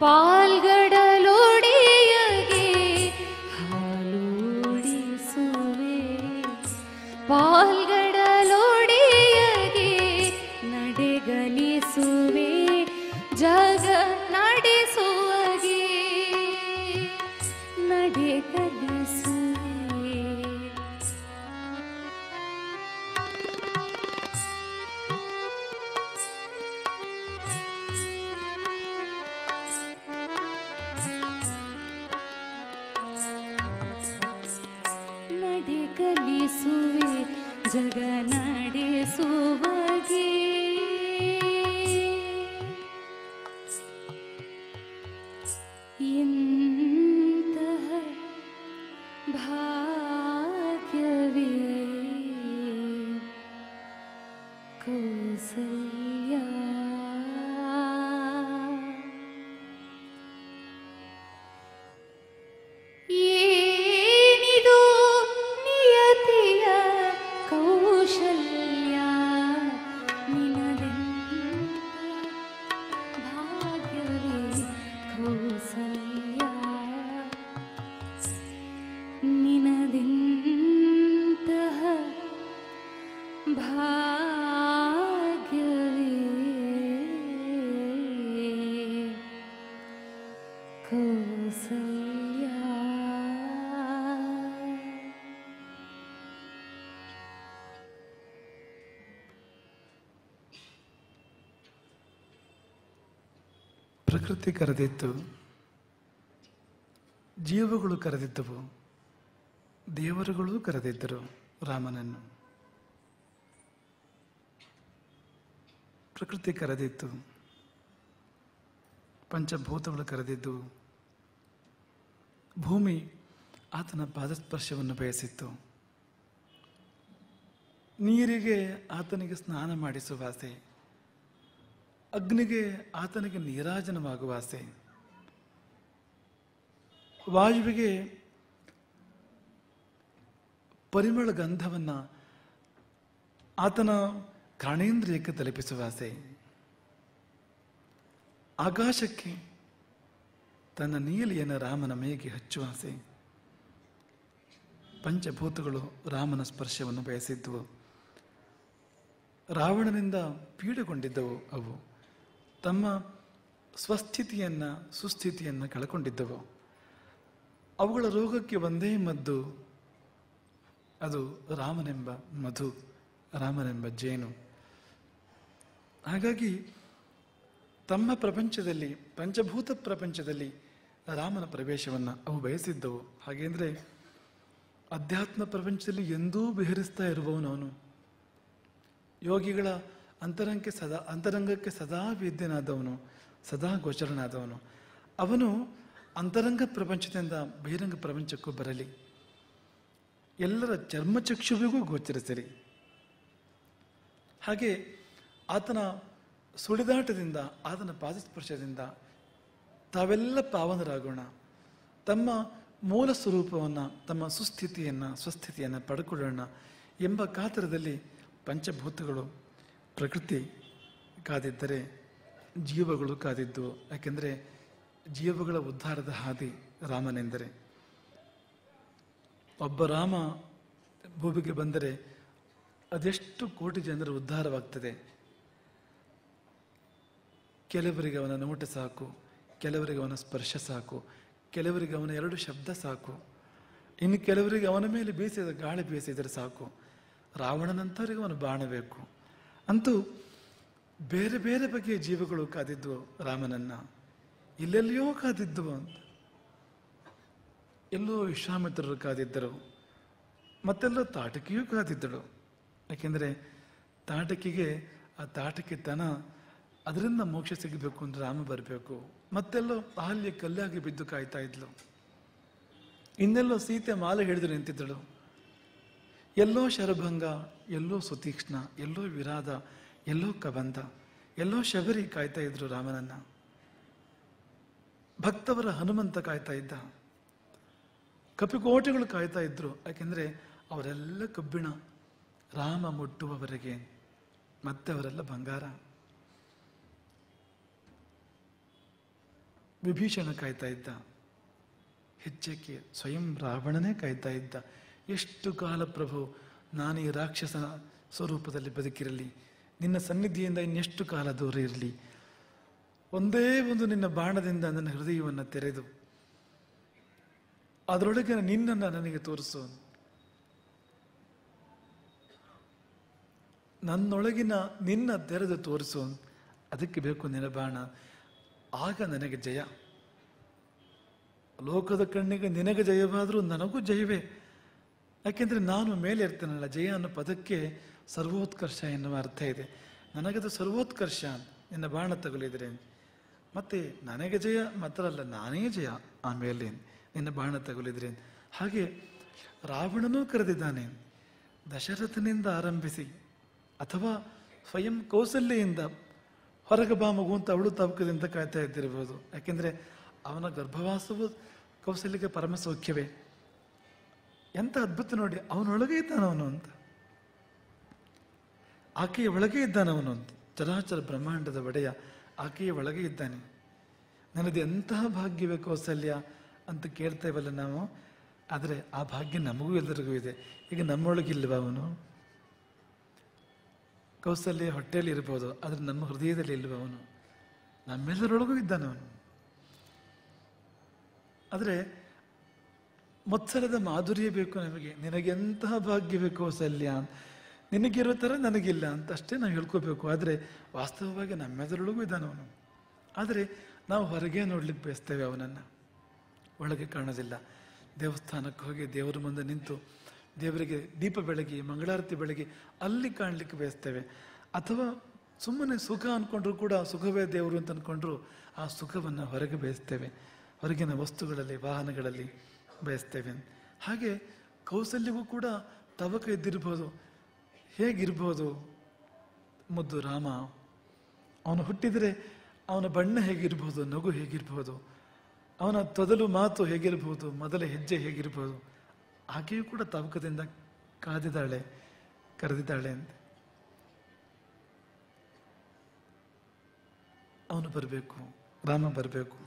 ಪಾಲ್ಗಡಲೊಡೆಯಗೆ, ಹಾಲೂಡಿಸುವೆ ಪಾಲ್ಗಡಲೊಡೆಯಗೆ. ನಡೆಗಲಿಸುವೆ ಜಗ ನಡೆಸುವಗೆ, ನಡೆಗಲಿಸುವೆ. ನಡೆಗಲಿಸುವೆ ಜಗ ನಡೆಸುವಗೆ. ಕೌಸಲ್ಯ ಪ್ರಕೃತಿ ಕರೆದಿತ್ತು, ಜೀವಗಳು ಕರೆದಿದ್ದವು, ದೇವರುಗಳು ಕರೆದಿದ್ದರು ರಾಮನನ್ನು. ಪ್ರಕೃತಿ ಕರೆದಿತ್ತು, ಪಂಚಭೂತಗಳು ಕರೆದಿದ್ದವು, ಭೂಮಿ ಆತನ ಪಾದಸ್ಪರ್ಶವನ್ನು ಬಯಸಿತ್ತು, ನೀರಿಗೆ ಆತನಿಗೆ ಸ್ನಾನ ಮಾಡಿಸುವ ಆಸೆ, ಅಗ್ನಿಗೆ ಆತನಿಗೆ ನೀರಾಜನವಾಗುವ ಆಸೆ, ವಾಯುವಿಗೆ ಪರಿಮಳ ಗಂಧವನ್ನು ಆತನ ಘ್ರಾಣೇಂದ್ರಿಯಕ್ಕೆ ತಲುಪಿಸುವ ಆಸೆ, ಆಕಾಶಕ್ಕೆ ತನ್ನ ನೀಲಿಯನ್ನು ರಾಮನ ಮೈಗೆ ಹಚ್ಚುವ ಆಸೆ. ಪಂಚಭೂತಗಳು ರಾಮನ ಸ್ಪರ್ಶವನ್ನು ಬಯಸಿದ್ದವು. ರಾವಣನಿಂದ ಪೀಡೆಗೊಂಡಿದ್ದವು ಅವು. ತಮ್ಮ ಸ್ವಸ್ಥಿತಿಯನ್ನು ಸುಸ್ಥಿತಿಯನ್ನು ಕಳ್ಕೊಂಡಿದ್ದವು. ಅವುಗಳ ರೋಗಕ್ಕೆ ಒಂದೇ ಮದ್ದು, ಅದು ರಾಮನೆಂಬ ಮಧು, ರಾಮನೆಂಬ ಜೇನು. ಹಾಗಾಗಿ ತಮ್ಮ ಪ್ರಪಂಚದಲ್ಲಿ, ಪಂಚಭೂತ ಪ್ರಪಂಚದಲ್ಲಿ ರಾಮನ ಪ್ರವೇಶವನ್ನು ಅವು ಬಯಸಿದ್ದವು. ಹಾಗೆಂದರೆ ಅಧ್ಯಾತ್ಮ ಪ್ರಪಂಚದಲ್ಲಿ ಎಂದೂ ವಿಹರಿಸ್ತಾ ಇರುವವನು ಅವನು. ಯೋಗಿಗಳ ಅಂತರಂಗಕ್ಕೆ ಸದಾ ವೇದ್ಯನಾದವನು, ಸದಾ ಗೋಚರನಾದವನು. ಅವನು ಅಂತರಂಗ ಪ್ರಪಂಚದಿಂದ ಬಹಿರಂಗ ಪ್ರಪಂಚಕ್ಕೂ ಬರಲಿ, ಎಲ್ಲರ ಚರ್ಮಚಕ್ಷುವಿಗೂ ಗೋಚರಿಸಲಿ. ಹಾಗೆ ಆತನ ಸುಳಿದಾಟದಿಂದ, ಆತನ ಪಾದಸ್ಪರ್ಶದಿಂದ ತಾವೆಲ್ಲ ಪಾವನರಾಗೋಣ, ತಮ್ಮ ಮೂಲ ಸ್ವರೂಪವನ್ನು, ತಮ್ಮ ಸುಸ್ಥಿತಿಯನ್ನು, ಸ್ವಸ್ಥಿತಿಯನ್ನು ಪಡ್ಕೊಳ್ಳೋಣ ಎಂಬ ಕಾತರದಲ್ಲಿ ಪಂಚಭೂತಗಳು, ಪ್ರಕೃತಿ ಕಾದಿದ್ದರೆ ಜೀವಗಳು ಕಾದಿದ್ದು. ಯಾಕೆಂದರೆ ಜೀವಗಳ ಉದ್ಧಾರದ ಹಾದಿ ರಾಮನೆಂದರೆ. ಒಬ್ಬ ರಾಮ ಭೂಮಿಗೆ ಬಂದರೆ ಅದೆಷ್ಟು ಕೋಟಿ ಜನರ ಉದ್ಧಾರವಾಗ್ತದೆ. ಕೆಲವರಿಗೆ ಅವನ ನೋಟ ಸಾಕು, ಕೆಲವರಿಗೆ ಅವನ ಸ್ಪರ್ಶ ಸಾಕು, ಕೆಲವರಿಗೆ ಅವನ 2 ಶಬ್ದ ಸಾಕು, ಇನ್ನು ಕೆಲವರಿಗೆ ಅವನ ಮೇಲೆ ಬೀಸಿದ ಗಾಳಿ ಬೀಸಿದರೆ ಸಾಕು. ರಾವಣನಂತವರಿಗೆ ಅವನು ಬಾಣ ಬೇಕು. ಅಂತೂ ಬೇರೆ ಬೇರೆ ಬಗೆಯ ಜೀವಗಳು ಕಾದಿದ್ವು ರಾಮನನ್ನ. ಇಲ್ಲೆಲ್ಲಿಯೋ ಕಾದಿದ್ವು ಅಂತ. ಎಲ್ಲೋ ವಿಶ್ವಾಮಿತ್ರರು ಕಾದಿದ್ದರು, ಮತ್ತೆಲ್ಲೋ ತಾಟಕಿಯೂ ಕಾದಿದ್ದಳು. ಯಾಕೆಂದರೆ ತಾಟಕಿಗೆ ಆ ತಾಟಕಿತನ, ಅದರಿಂದ ಮೋಕ್ಷ ಸಿಗಬೇಕು ಅಂದ್ರೆ ರಾಮ ಬರಬೇಕು. ಮತ್ತೆಲ್ಲೋ ಅಹಲ್ಯ ಕಲ್ಲಾಗಿ ಬಿದ್ದು ಕಾಯ್ತಾ ಇದ್ಲು. ಇನ್ನೆಲ್ಲೋ ಸೀತೆ ಮಾಲೆ ಹಿಡಿದು ನಿಂತಿದ್ದಳು. ಎಲ್ಲೋ ಶರಭಂಗ, ಎಲ್ಲೋ ಸುತೀಕ್ಷ್ಣ, ಎಲ್ಲೋ ವಿರಾಧ, ಎಲ್ಲೋ ಕಬಂಧ, ಎಲ್ಲೋ ಶಬರಿ ಕಾಯ್ತಾ ಇದ್ರು ರಾಮನನ್ನ. ಭಕ್ತವರ ಹನುಮಂತ ಕಾಯ್ತಾ ಇದ್ದ, ಕಪಿಕೋಟೆಗಳು ಕಾಯ್ತಾ ಇದ್ರು. ಯಾಕೆಂದ್ರೆ ಅವರೆಲ್ಲ ಕಬ್ಬಿಣ, ರಾಮ ಮುಟ್ಟುವವರೆಗೆ, ಮತ್ತೆ ಅವರೆಲ್ಲ ಬಂಗಾರ. ವಿಭೀಷಣ ಕಾಯ್ತಾ ಇದ್ದ, ಹೆಚ್ಚಕ್ಕೆ ಸ್ವಯಂ ರಾವಣನೇ ಕಾಯ್ತಾ ಇದ್ದ. ಎಷ್ಟು ಕಾಲ ಪ್ರಭು ನಾನು ಈ ರಾಕ್ಷಸನ ಸ್ವರೂಪದಲ್ಲಿ ಬದುಕಿರಲಿ, ನಿನ್ನ ಸನ್ನಿಧಿಯಿಂದ ಇನ್ನೆಷ್ಟು ಕಾಲ ದೂರ ಇರಲಿ, ಒಂದೇ ಒಂದು ನಿನ್ನ ಬಾಣದಿಂದ ನನ್ನ ಹೃದಯವನ್ನು ತೆರೆದು ಅದರೊಳಗೆ ನಿನ್ನನ್ನು ನನಗೆ ತೋರಿಸು, ನನ್ನೊಳಗಿನ ನಿನ್ನ ತೆರೆದು ತೋರಿಸು, ಅದಕ್ಕೆ ಬೇಕು ನಿನ್ನ ಬಾಣ, ಆಗ ನನಗೆ ಜಯ. ಲೋಕದ ಕಣ್ಣಿಗೆ ನಿನಗೆ ಜಯವಾದರೂ ನನಗೂ ಜಯವೇ. ಯಾಕೆಂದರೆ ನಾನು ಮೇಲೆ ಇರ್ತೇನಲ್ಲ. ಜಯ ಅನ್ನೋ ಪದಕ್ಕೆ ಸರ್ವೋತ್ಕರ್ಷ ಎನ್ನುವ ಅರ್ಥ ಇದೆ. ನನಗದು ಸರ್ವೋತ್ಕರ್ಷ, ನಿನ್ನ ಬಾಣ ತಗುಲಿದ್ರೆ. ಮತ್ತೆ ನನಗೆ ಜಯ ಮಾತ್ರ ಅಲ್ಲ, ನಾನೇ ಜಯ ಆಮೇಲೆ ನಿನ್ನ ಬಾಣ ತಗುಲಿದ್ರೆ. ಹಾಗೆ ರಾವಣನೂ ಕರೆದಿದ್ದಾನೆ. ದಶರಥನಿಂದ ಆರಂಭಿಸಿ ಅಥವಾ ಸ್ವಯಂ ಕೌಸಲ್ಯೆಯಿಂದ ಹೊರಗೆ ಬಾ ಮಗು ಅಂತ ಅವಳು ತವಕದಿಂದ ಕಾಯ್ತಾ ಇದ್ದಿರಬಹುದು. ಯಾಕೆಂದರೆ ಅವನ ಗರ್ಭವಾಸವು ಕೌಸಲ್ಯಗೆ ಪರಮ ಸೌಖ್ಯವೇ. ಎಂಥ ಅದ್ಭುತ ನೋಡಿ, ಅವನೊಳಗೆ ಇದ್ದಾನವನು ಅಂತ, ಆಕೆಯ ಒಳಗೆ ಇದ್ದಾನವನು ಅಂತ. ಚರಾಚರ ಬ್ರಹ್ಮಾಂಡದ ಒಡೆಯ ಆಕೆಯ ಒಳಗೆ ಇದ್ದಾನೆ. ನನದು ಎಂತಹ ಭಾಗ್ಯವೇ ಕೌಸಲ್ಯ ಅಂತ ಕೇಳ್ತೇವಲ್ಲ ನಾವು. ಆದರೆ ಆ ಭಾಗ್ಯ ನಮಗೂ ಎಲ್ಲರಿಗೂ ಇದೆ. ಈಗ ನಮ್ಮೊಳಗಿಲ್ವ ಅವನು? ಕೌಸಲ್ಯ ಹೊಟ್ಟೆಯಲ್ಲಿ ಇರ್ಬೋದು, ಆದರೆ ನಮ್ಮ ಹೃದಯದಲ್ಲಿ ಇಲ್ವ ಅವನು? ನಮ್ಮೆಲ್ಲರೊಳಗೂ ಇದ್ದಾನವನು. ಆದರೆ ಮತ್ಸರದ ಮಾಧುರ್ಯ ಬೇಕು ನಮಗೆ. ನಿನಗೆಂತಹ ಭಾಗ್ಯ ಬೇಕು ಕೌಸಲ್ಯ, ನಿನಗಿರೋ ಥರ ನನಗಿಲ್ಲ ಅಂತ ಅಷ್ಟೇ ನಾವು ಹೇಳ್ಕೋಬೇಕು. ಆದರೆ ವಾಸ್ತವವಾಗಿ ನಮ್ಮೆದರೊಳಗೂ ಇದ್ದಾನೆ ಅವನು. ಆದರೆ ನಾವು ಹೊರಗೆ ನೋಡ್ಲಿಕ್ಕೆ ಬಯಸ್ತೇವೆ ಅವನನ್ನು, ಒಳಗೆ ಕಾಣೋದಿಲ್ಲ. ದೇವಸ್ಥಾನಕ್ಕೆ ಹೋಗಿ ದೇವರ ಮುಂದೆ ನಿಂತು ದೇವರಿಗೆ ದೀಪ ಬೆಳಗಿ ಮಂಗಳಾರತಿ ಬೆಳಗಿ ಅಲ್ಲಿ ಕಾಣಲಿಕ್ಕೆ ಬಯಸ್ತೇವೆ. ಅಥವಾ ಸುಮ್ಮನೆ ಸುಖ ಅಂದ್ಕೊಂಡ್ರು ಕೂಡ ಸುಖವೇ ದೇವರು ಅಂತ ಅಂದ್ಕೊಂಡ್ರು ಆ ಸುಖವನ್ನು ಹೊರಗೆ ಬಯಸ್ತೇವೆ, ಹೊರಗಿನ ವಸ್ತುಗಳಲ್ಲಿ ವಾಹನಗಳಲ್ಲಿ ಬಯಸ್ತೇವೆ. ಹಾಗೆ ಕೌಸಲ್ಯವೂ ಕೂಡ ತವಕ ಇದ್ದಿರ್ಬೋದು. ಹೇಗಿರ್ಬೋದು ಮುದ್ದು ರಾಮ? ಅವನು ಹುಟ್ಟಿದರೆ ಅವನ ಬಣ್ಣ ಹೇಗಿರ್ಬೋದು, ನಗು ಹೇಗಿರ್ಬೋದು, ಅವನ ತೊದಲು ಮಾತು ಹೇಗಿರ್ಬೋದು, ಮೊದಲ ಹೆಜ್ಜೆ ಹೇಗಿರ್ಬೋದು. ಆಕೆಯೂ ಕೂಡ ತವಕದಿಂದ ಕಾದಿದ್ದಾಳೆ, ಕರೆದಿದ್ದಾಳೆ ಅಂತ. ಅವನು ಬರಬೇಕು, ರಾಮ ಬರಬೇಕು,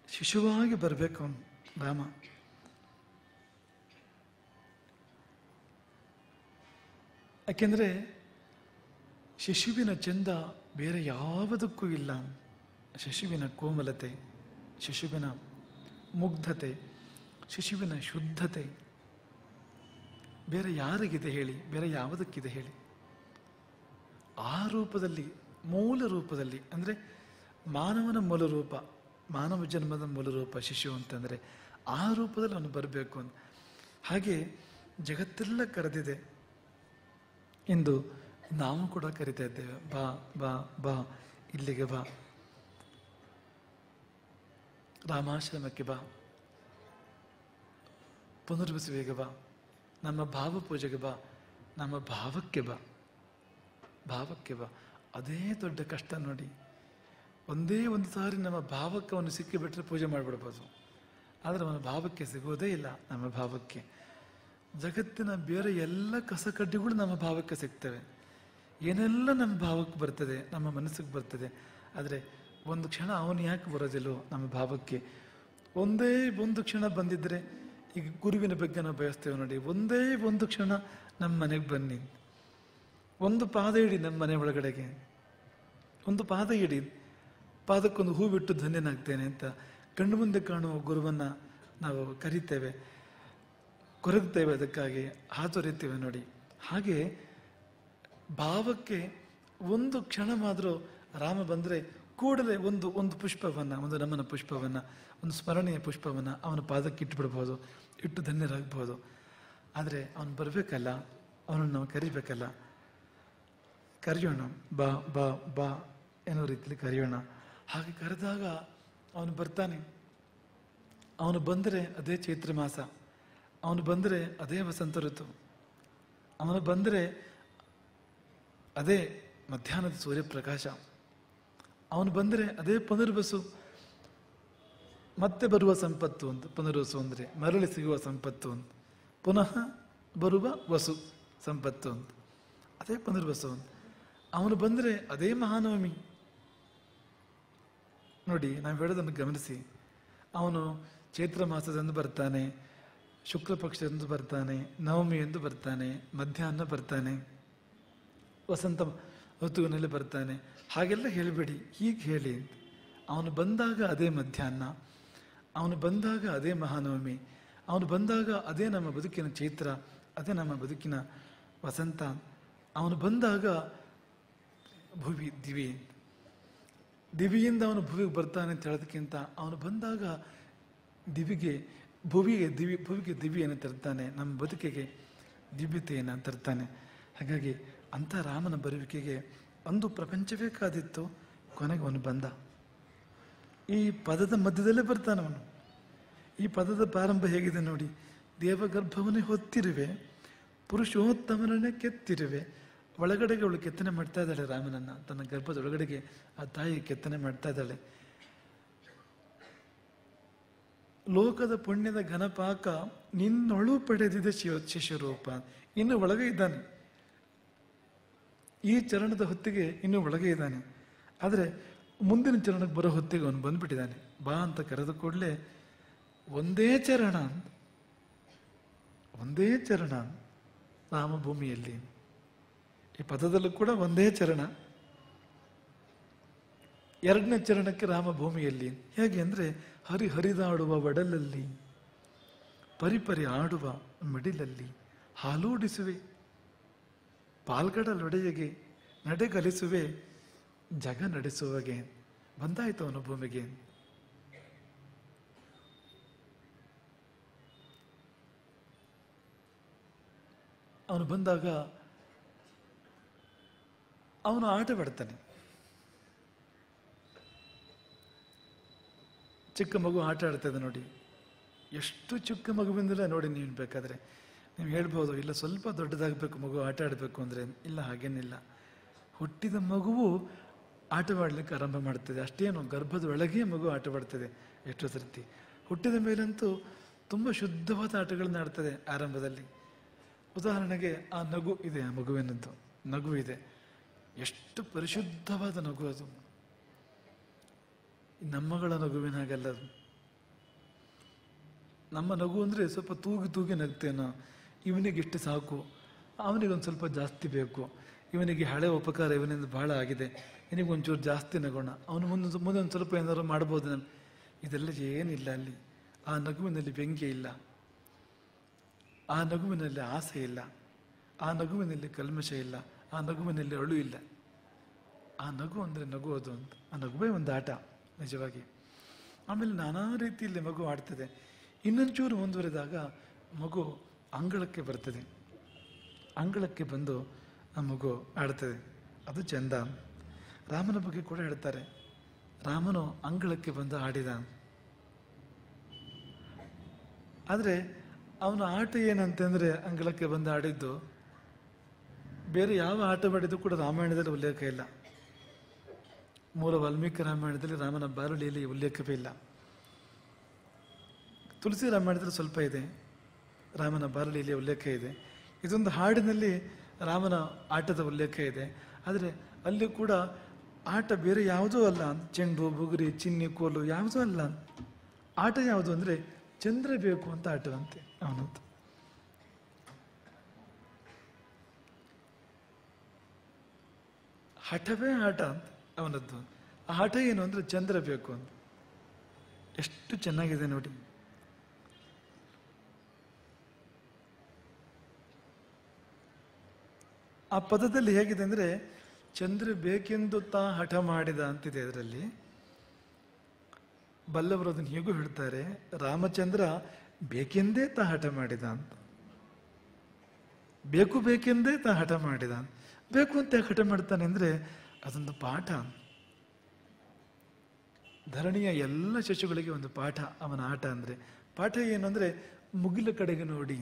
ಶಿಶುವಾಗಿ ಬರಬೇಕು ಅವನು ರಾಮ. ಯಾಕೆಂದ್ರೆ ಶಿಶುವಿನ ಚಂದ ಬೇರೆ ಯಾವುದಕ್ಕೂ ಇಲ್ಲ. ಶಿಶುವಿನ ಕೋಮಲತೆ, ಶಿಶುವಿನ ಮುಗ್ಧತೆ, ಶಿಶುವಿನ ಶುದ್ಧತೆ ಬೇರೆ ಯಾರಿಗಿದೆ ಹೇಳಿ? ಬೇರೆ ಯಾವುದಕ್ಕಿದೆ ಹೇಳಿ? ಆ ರೂಪದಲ್ಲಿ, ಮೂಲ ರೂಪದಲ್ಲಿ, ಅಂದರೆ ಮಾನವನ ಮೂಲ ರೂಪ, ಮಾನವ ಜನ್ಮದ ಮೂಲ ರೂಪ ಶಿಶು ಅಂತಂದರೆ ಆ ರೂಪದಲ್ಲಿ ಅವನು ಬರಬೇಕು ಅಂತ. ಹಾಗೆ ಜಗತ್ತೆಲ್ಲ ಕರೆದಿದೆ. ಇಂದು ನಾವು ಕೂಡ ಕರಿತಾ ಇದ್ದೇವೆ, ಬಾ ಬಾ ಬಾ, ಇಲ್ಲಿಗೆ ಬಾ, ರಾಮಾಶ್ರಮಕ್ಕೆ ಬಾ, ಪುನರ್ವಸುವಿಗೆ ಬಾ, ನಮ್ಮ ಭಾವ ಪೂಜೆಗೆ ಬಾ, ನಮ್ಮ ಭಾವಕ್ಕೆ ಬಾ, ಭಾವಕ್ಕೆ ಬಾ. ಅದೇ ದೊಡ್ಡ ಕಷ್ಟ ನೋಡಿ. ಒಂದೇ ಒಂದು ಸಾರಿ ನಮ್ಮ ಭಾವಕ್ಕೆ ಅವನು ಸಿಕ್ಕಿಬಿಟ್ರೆ ಪೂಜೆ ಮಾಡಿಬಿಡ್ಬೋದು. ಆದರೆ ಅವನ ಭಾವಕ್ಕೆ ಸಿಗೋದೇ ಇಲ್ಲ. ನಮ್ಮ ಭಾವಕ್ಕೆ ಜಗತ್ತಿನ ಬೇರೆ ಎಲ್ಲ ಕಸಕಡ್ಡಿಗಳು ನಮ್ಮ ಭಾವಕ್ಕೆ ಸಿಗ್ತವೆ. ಏನೆಲ್ಲ ನಮ್ಮ ಭಾವಕ್ಕೆ ಬರ್ತದೆ, ನಮ್ಮ ಮನಸ್ಸಿಗೆ ಬರ್ತದೆ. ಆದರೆ ಒಂದು ಕ್ಷಣ ಅವನು ಯಾಕೆ ಬರೋದಿಲ್ಲೋ ನಮ್ಮ ಭಾವಕ್ಕೆ? ಒಂದೇ ಒಂದು ಕ್ಷಣ ಬಂದಿದ್ರೆ, ಈಗ ಗುರುವಿನ ಬಗ್ಗೆ ನಾವು ಬಯಸ್ತೇವೆ ನೋಡಿ, ಒಂದೇ ಒಂದು ಕ್ಷಣ ನಮ್ಮ ಮನೆಗೆ ಬನ್ನಿ, ಒಂದು ಪಾದ ಇಡಿ ನಮ್ಮ ಮನೆ ಒಳಗಡೆಗೆ, ಒಂದು ಪಾದ ಇಡಿ, ಪಾದಕ್ಕೊಂದು ಹೂ ಬಿಟ್ಟು ಧನ್ಯನಾಗ್ತೇನೆ ಅಂತ ಕಣ್ಣು ಮುಂದೆ ಕಾಣುವ ಗುರುವನ್ನ ನಾವು ಕರಿತೇವೆ, ಕೊರಗ್ತೇವೆ, ಅದಕ್ಕಾಗಿ ಹಾತೊರಿತೇವೆ ನೋಡಿ. ಹಾಗೆ ಭಾವಕ್ಕೆ ಒಂದು ಕ್ಷಣ ಮಾತ್ರ ರಾಮ ಬಂದರೆ ಕೂಡಲೇ ಒಂದು ಪುಷ್ಪವನ್ನ, ಒಂದು ನಮನ ಪುಷ್ಪವನ್ನ, ಒಂದು ಸ್ಮರಣೀಯ ಪುಷ್ಪವನ್ನ ಅವನ ಪಾದಕ್ಕೆ ಇಟ್ಟುಬಿಡ್ಬೋದು, ಇಟ್ಟು ಧನ್ಯರಾಗ್ಬೋದು. ಆದರೆ ಅವನು ಬರಬೇಕಲ್ಲ, ಅವನನ್ನು ನಾವು ಕರಿಬೇಕಲ್ಲ. ಕರೆಯೋಣ, ಬಾ ಬಾ ಬಾ ಏನೋ ರೀತಿಯಲ್ಲಿ ಕರೆಯೋಣ. ಹಾಗೆ ಕರೆದಾಗ ಅವನು ಬರ್ತಾನೆ. ಅವನು ಬಂದರೆ ಅದೇ ಚೈತ್ರ ಮಾಸ, ಅವನು ಬಂದರೆ ಅದೇ ವಸಂತ ಋತು, ಅವನು ಬಂದರೆ ಅದೇ ಮಧ್ಯಾಹ್ನದ ಸೂರ್ಯಪ್ರಕಾಶ, ಅವನು ಬಂದರೆ ಅದೇ ಪುನರ್ವಸು, ಮತ್ತೆ ಬರುವ ಸಂಪತ್ತು ಅಂತ. ಪುನರ್ವಸು ಅಂದರೆ ಮರಳಿ ಸಿಗುವ ಸಂಪತ್ತು ಅಂತ, ಪುನಃ ಬರುವ ವಸು ಸಂಪತ್ತು ಅಂತ, ಅದೇ ಪುನರ್ವಸು ಅಂತ. ಅವನು ಬಂದರೆ ಅದೇ ಮಹಾನವಮಿ ನೋಡಿ. ನಾವು ಹೇಳೋದನ್ನು ಗಮನಿಸಿ. ಅವನು ಚೈತ್ರ ಮಾಸದಂದು ಬರ್ತಾನೆ, ಶುಕ್ಲ ಪಕ್ಷದಂದು ಬರ್ತಾನೆ, ನವಮಿ ಎಂದು ಬರ್ತಾನೆ, ಮಧ್ಯಾಹ್ನ ಬರ್ತಾನೆ, ವಸಂತ ಋತುವಿನಲ್ಲಿ ಬರ್ತಾನೆ. ಹಾಗೆಲ್ಲ ಹೇಳಬೇಡಿ, ಹೀಗೆ ಹೇಳಿ. ಅವನು ಬಂದಾಗ ಅದೇ ಮಧ್ಯಾಹ್ನ, ಅವನು ಬಂದಾಗ ಅದೇ ಮಹಾನವಮಿ, ಅವನು ಬಂದಾಗ ಅದೇ ನಮ್ಮ ಬದುಕಿನ ಚೈತ್ರ, ಅದೇ ನಮ್ಮ ಬದುಕಿನ ವಸಂತ. ಅವನು ಬಂದಾಗ ಭುವಿ ದಿವಿ, ದಿವಿಯಿಂದ ಅವನು ಭುವಿಗೆ ಬರ್ತಾನೆ ಅಂತ ಹೇಳೋದಕ್ಕಿಂತ ಅವನು ಬಂದಾಗ ಭುವಿಗೆ ದಿವಿಯನ್ನು ತರ್ತಾನೆ, ನಮ್ಮ ಬದುಕಿಗೆ ದಿವ್ಯತೆಯನ್ನು ತರ್ತಾನೆ. ಹಾಗಾಗಿ ಅಂಥ ರಾಮನ ಬರುವಿಕೆಗೆ ಒಂದು ಪ್ರಪಂಚವೇ ಕಾದಿತ್ತು. ಕೊನೆಗೆ ಅವನು ಬಂದ. ಈ ಪದದ ಮಧ್ಯದಲ್ಲೇ ಬರ್ತಾನವನು. ಈ ಪದದ ಪ್ರಾರಂಭ ಹೇಗಿದೆ ನೋಡಿ. ದೇವಗರ್ಭವನ್ನೇ ಹೊತ್ತಿರುವೆ, ಪುರುಷೋತ್ತಮನನ್ನೇ ಕೆತ್ತಿರುವೆ. ಒಳಗಡೆಗೆ ಅವಳು ಕೆತ್ತನೆ ಮಾಡ್ತಾ ಇದ್ದಾಳೆ ರಾಮನನ್ನ, ತನ್ನ ಗರ್ಭದ ಒಳಗಡೆಗೆ ಆ ತಾಯಿ ಕೆತ್ತನೆ ಮಾಡ್ತಾ ಇದ್ದಾಳೆ. ಲೋಕದ ಪುಣ್ಯದ ಘನಪಾಕ ನಿನ್ನೊಳು ಪಡೆದಿದೆ ಶಿಶುರೂಪ. ಇನ್ನು ಒಳಗೆ ಇದ್ದಾನೆ, ಈ ಚರಣದ ಹೊತ್ತಿಗೆ ಇನ್ನು ಒಳಗೆ ಇದ್ದಾನೆ. ಆದರೆ ಮುಂದಿನ ಚರಣಕ್ಕೆ ಬರೋ ಹೊತ್ತಿಗೆ ಅವನು ಬಂದ್ಬಿಟ್ಟಿದ್ದಾನೆ. ಬಾ ಅಂತ ಕರೆದ ಕೂಡಲೇ ಒಂದೇ ಚರಣ, ಒಂದೇ ಚರಣ ರಾಮಭೂಮಿಯಲ್ಲಿ. ಈ ಪದದಲ್ಲೂ ಕೂಡ ಒಂದೇ ಚರಣ. ಎರಡನೇ ಚರಣಕ್ಕೆ ರಾಮಭೂಮಿಯಲ್ಲಿ. ಹೇಗೆ ಅಂದರೆ ಹರಿದಾಡುವ ಒಡಲಲ್ಲಿ ಪರಿಪರಿ ಆಡುವ ಮಿಡಿಲಲ್ಲಿ ಹಾಲೂಡಿಸುವೆ ಪಾಲ್ಗಡಲೊಡೆಯಗೆ ನಡೆಗಲಿಸುವೆ ಜಗ ನಡೆಸುವಗೆ. ಬಂದಾಯ್ತು ಅವನು ಭೂಮಿಗೆ. ಅವನು ಬಂದಾಗ ಅವನು ಆಟವಾಡ್ತಾನೆ. ಚಿಕ್ಕ ಮಗು ಆಟ ಆಡ್ತದೆ ನೋಡಿ, ಎಷ್ಟು ಚಿಕ್ಕ ಮಗುವಿಂದಲೇ ನೋಡಿ. ನೀವು ಬೇಕಾದ್ರೆ ನೀವು ಹೇಳ್ಬೋದು, ಇಲ್ಲ ಸ್ವಲ್ಪ ದೊಡ್ಡದಾಗಬೇಕು ಮಗು ಆಟ ಆಡಬೇಕು ಅಂದರೆ. ಇಲ್ಲ, ಹಾಗೇನಿಲ್ಲ. ಹುಟ್ಟಿದ ಮಗುವು ಆಟವಾಡಲಿಕ್ಕೆ ಆರಂಭ ಮಾಡ್ತದೆ. ಅಷ್ಟೇನು ಗರ್ಭದ ಒಳಗೆ ಮಗು ಆಟವಾಡ್ತದೆ. ಎಷ್ಟು ಸರ್ತಿ ಹುಟ್ಟಿದ ಮೇಲಂತೂ ತುಂಬ ಶುದ್ಧವಾದ ಆಟಗಳನ್ನ ಆಡ್ತದೆ ಆರಂಭದಲ್ಲಿ. ಉದಾಹರಣೆಗೆ ಆ ನಗು ಇದೆ, ಆ ಮಗುವಿನದ್ದು ನಗು ಇದೆ, ಎಷ್ಟು ಪರಿಶುದ್ಧವಾದ ನಗು ಅದು. ನಮ್ಮಗಳ ನಗುವಿನ ಹಾಗೆಲ್ಲ ಅದು. ನಮ್ಮ ನಗು ಅಂದರೆ ಸ್ವಲ್ಪ ತೂಗಿ ತೂಗಿ ನಗ್ತೇನೋ. ಇವನಿಗೆ ಇಷ್ಟು ಸಾಕು, ಅವನಿಗೊಂದು ಸ್ವಲ್ಪ ಜಾಸ್ತಿ ಬೇಕು, ಇವನಿಗೆ ಹಳೆ ಉಪಕಾರ ಇವನಿಂದ ಬಹಳ ಆಗಿದೆ, ಇವನಿಗೊಂಚೂರು ಜಾಸ್ತಿ ನಗೋಣ, ಅವನು ಮುಂದೆ ಒಂದು ಸ್ವಲ್ಪ ಏನಾದ್ರು ಮಾಡ್ಬೋದು ನಾನು. ಇದೆಲ್ಲ ಏನಿಲ್ಲ ಅಲ್ಲಿ. ಆ ನಗುವಿನಲ್ಲಿ ವ್ಯಂಗ್ಯ ಇಲ್ಲ, ಆ ನಗುವಿನಲ್ಲಿ ಆಸೆ ಇಲ್ಲ, ಆ ನಗುವಿನಲ್ಲಿ ಕಲ್ಮಶ ಇಲ್ಲ, ಆ ನಗುವಿನಲ್ಲಿ ಅಳು ಇಲ್ಲ. ಆ ನಗು ಅಂದರೆ ನಗು ಅದು ಅಂತ. ಆ ನಗುವೇ ಒಂದು ಆಟ ನಿಜವಾಗಿ. ಆಮೇಲೆ ನಾನಾ ರೀತಿಯಲ್ಲಿ ಮಗು ಆಡ್ತದೆ. ಇನ್ನೊಂಚೂರು ಮುಂದುವರೆದಾಗ ಮಗು ಅಂಗಳಕ್ಕೆ ಬರ್ತದೆ. ಅಂಗಳಕ್ಕೆ ಬಂದು ಆ ಮಗು ಆಡ್ತದೆ. ಅದು ಚಂದ. ರಾಮನ ಬಗ್ಗೆ ಕೂಡ ಹೇಳ್ತಾರೆ, ರಾಮನು ಅಂಗಳಕ್ಕೆ ಬಂದು ಆಡಿದ. ಆದರೆ ಅವನ ಆಟ ಏನಂತಂದ್ರೆ, ಅಂಗಳಕ್ಕೆ ಬಂದು ಆಡಿದ್ದು ಬೇರೆ ಯಾವ ಆಟವಾಡಿದ್ದು ಕೂಡ ರಾಮಾಯಣದಲ್ಲಿ ಉಲ್ಲೇಖ ಇಲ್ಲ. ಮೂಲ ವಾಲ್ಮೀಕಿ ರಾಮಾಯಣದಲ್ಲಿ ರಾಮನ ಬಾರುಳಿಯಲ್ಲಿ ಉಲ್ಲೇಖವೇ ಇಲ್ಲ. ತುಳಸಿ ರಾಮಾಯಣದಲ್ಲಿ ಸ್ವಲ್ಪ ಇದೆ, ರಾಮನ ಬಾರುಳಿಯಲ್ಲಿ ಉಲ್ಲೇಖ ಇದೆ. ಇದೊಂದು ಹಾಡಿನಲ್ಲಿ ರಾಮನ ಆಟದ ಉಲ್ಲೇಖ ಇದೆ. ಆದರೆ ಅಲ್ಲಿ ಕೂಡ ಆಟ ಬೇರೆ ಯಾವುದೂ ಅಲ್ಲ. ಚೆಂಡು, ಬುಗುರಿ, ಚಿನ್ನಿ, ಕೋಲು ಯಾವುದೂ ಅಲ್ಲ. ಆಟ ಯಾವುದು ಅಂದರೆ ಚಂದ್ರ ಬೇಕು ಅಂತ ಆಟವಂತೆ ಅವನದ್ದು. ಹಠವೇ ಆಟ ಅಂತ ಅವನದ್ದು. ಆ ಆಟ ಏನು ಅಂದರೆ ಚಂದ್ರ ಬೇಕು ಅಂತ. ಎಷ್ಟು ಚೆನ್ನಾಗಿದೆ ನೋಡಿ. ಆ ಪದದಲ್ಲಿ ಹೇಗಿದೆ ಅಂದರೆ, ಚಂದ್ರ ಬೇಕೆಂದು ತಾ ಹಠ ಮಾಡಿದ ಅಂತಿದೆ ಅದರಲ್ಲಿ. ಬಲ್ಲವರು ಅದನ್ನು ಹೇಗೂ ಹೇಳ್ತಾರೆ, ರಾಮಚಂದ್ರ ಬೇಕೆಂದೇ ತಾ ಹಠ ಮಾಡಿದ ಅಂತ. ಬೇಕು ಬೇಕೆಂದೇ ತಾ ಹಠ ಮಾಡಿದ. ಬೇಕು ಅಂತ ಹಠ ಮಾಡ್ತಾನೆ ಅಂದರೆ ಅದೊಂದು ಪಾಠ. ಧರಣಿಯ ಎಲ್ಲ ಶಿಶುಗಳಿಗೆ ಒಂದು ಪಾಠ ಅವನ ಆಟ ಅಂದರೆ. ಪಾಠ ಏನು ಅಂದರೆ, ಮುಗಿಲ ಕಡೆಗೆ ನೋಡಿ,